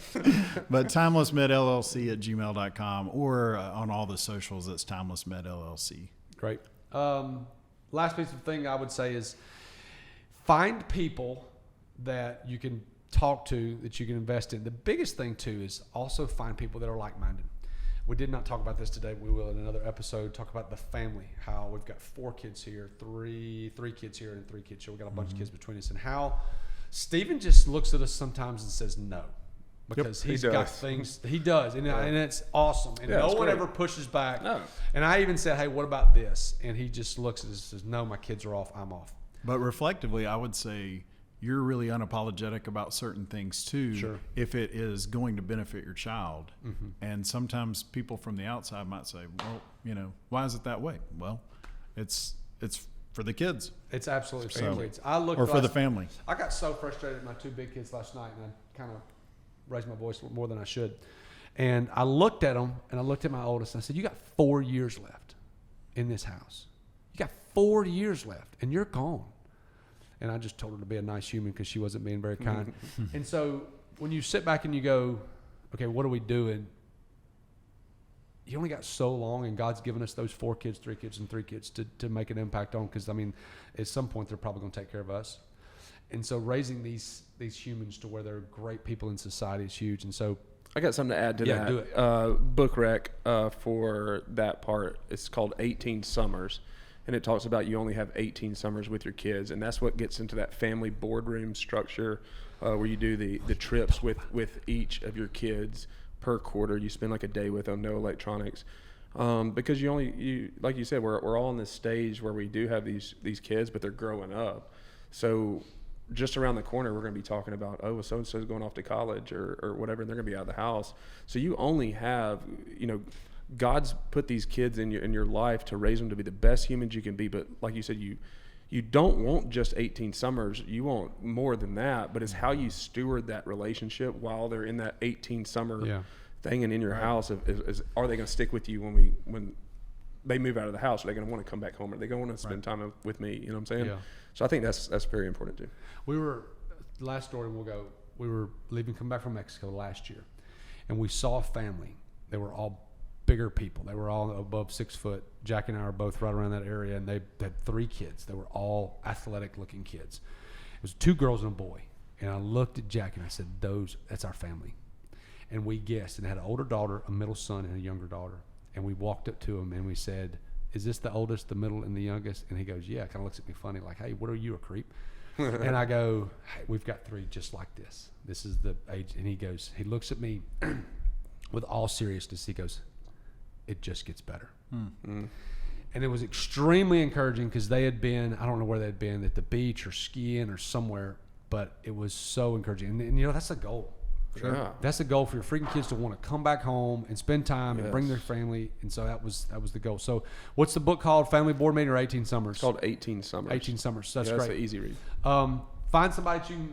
Speaker 3: timelessmedllc@gmail.com or on all the socials, it's timelessmedllc.
Speaker 1: Great. Last piece of thing I would say is find people that you can talk to, that you can invest in. The biggest thing too is also find people that are like-minded. We did not talk about this today. We will in another episode talk about the family, how we've got 4 kids here, three kids here and 3 kids here. We've got a bunch of kids between us, and how Stephen just looks at us sometimes and says no. Because he's got things he does, and it's awesome, and no one ever pushes back.
Speaker 2: No.
Speaker 1: And I even said, "Hey, what about this?" And he just looks at us and says, "No, my kids are off. I'm off."
Speaker 3: But reflectively, I would say you're really unapologetic about certain things too.
Speaker 1: Sure.
Speaker 3: If it is going to benefit your child, and sometimes people from the outside might say, "Well, why is it that way?" Well, it's for the kids.
Speaker 1: It's absolutely for
Speaker 3: So-
Speaker 1: the kids. I looked
Speaker 3: or for the family.
Speaker 1: I got so frustrated with my 2 big kids last night, and I kind of raised my voice more than I should. And I looked at them, and I looked at my oldest, and I said, "You got 4 years left in this house. You got 4 years left, and you're gone." And I just told her to be a nice human because she wasn't being very kind. And so when you sit back and you go, okay, what are we doing? You only got so long, and God's given us those 4 kids, 3 kids, and 3 kids to make an impact on, because, I mean, at some point they're probably going to take care of us. And so raising these humans to where they're great people in society is huge. And so
Speaker 2: I got something to add to that.
Speaker 1: Do it.
Speaker 2: Book rec for that part. It's called 18 Summers, and it talks about you only have 18 summers with your kids, and that's what gets into that family boardroom structure where you do the trips with each of your kids per quarter. You spend like a day with them, no electronics. Because you like you said, we're all in this stage where we do have these kids, but they're growing up. So just around the corner, we're going to be talking about, oh, well, so-and-so's going off to college or whatever, and they're going to be out of the house. So you only have, God's put these kids in your life to raise them to be the best humans you can be. But like you said, you don't want just 18 summers. You want more than that. But it's how you steward that relationship while they're in that 18 summer thing and in your house. Are they going to stick with you when they move out of the house? Are they going to want to come back home? Are they going to want to spend time with me? You know what I'm saying? Yeah. So I think that's very important too.
Speaker 1: Last story we'll go, we were coming back from Mexico last year, and we saw a family. They were all bigger people. They were all above 6 foot. Jack and I are both right around that area, and they had 3 kids. They were all athletic looking kids. It was 2 girls and a boy. And I looked at Jack and I said, that's our family. And we guessed, and had an older daughter, a middle son, and a younger daughter. And we walked up to him and we said, "Is this the oldest, the middle, and the youngest?" And he goes, "Yeah." Kind of looks at me funny, like, "Hey, what are you, a creep?" And I go, "Hey, we've got 3 just like this. This is the age." And he looks at me with all seriousness. He goes, "It just gets better." And it was extremely encouraging because they had been, I don't know where they'd been, at the beach or skiing or somewhere, but it was so encouraging. And that's the goal.
Speaker 2: Sure. Yeah.
Speaker 1: That's the goal for your freaking kids, to want to come back home and spend time and bring their family. And so that was the goal. So what's the book called? Family Board Meeting or 18 Summers?
Speaker 2: It's called 18 Summers.
Speaker 1: 18 Summers. That's great.
Speaker 2: That's an easy read.
Speaker 1: Find somebody that you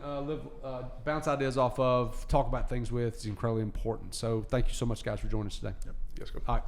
Speaker 1: can bounce ideas off of, talk about things with. It's incredibly important. So thank you so much, guys, for joining us today.
Speaker 3: Yep.
Speaker 2: Yes, go.
Speaker 1: All right.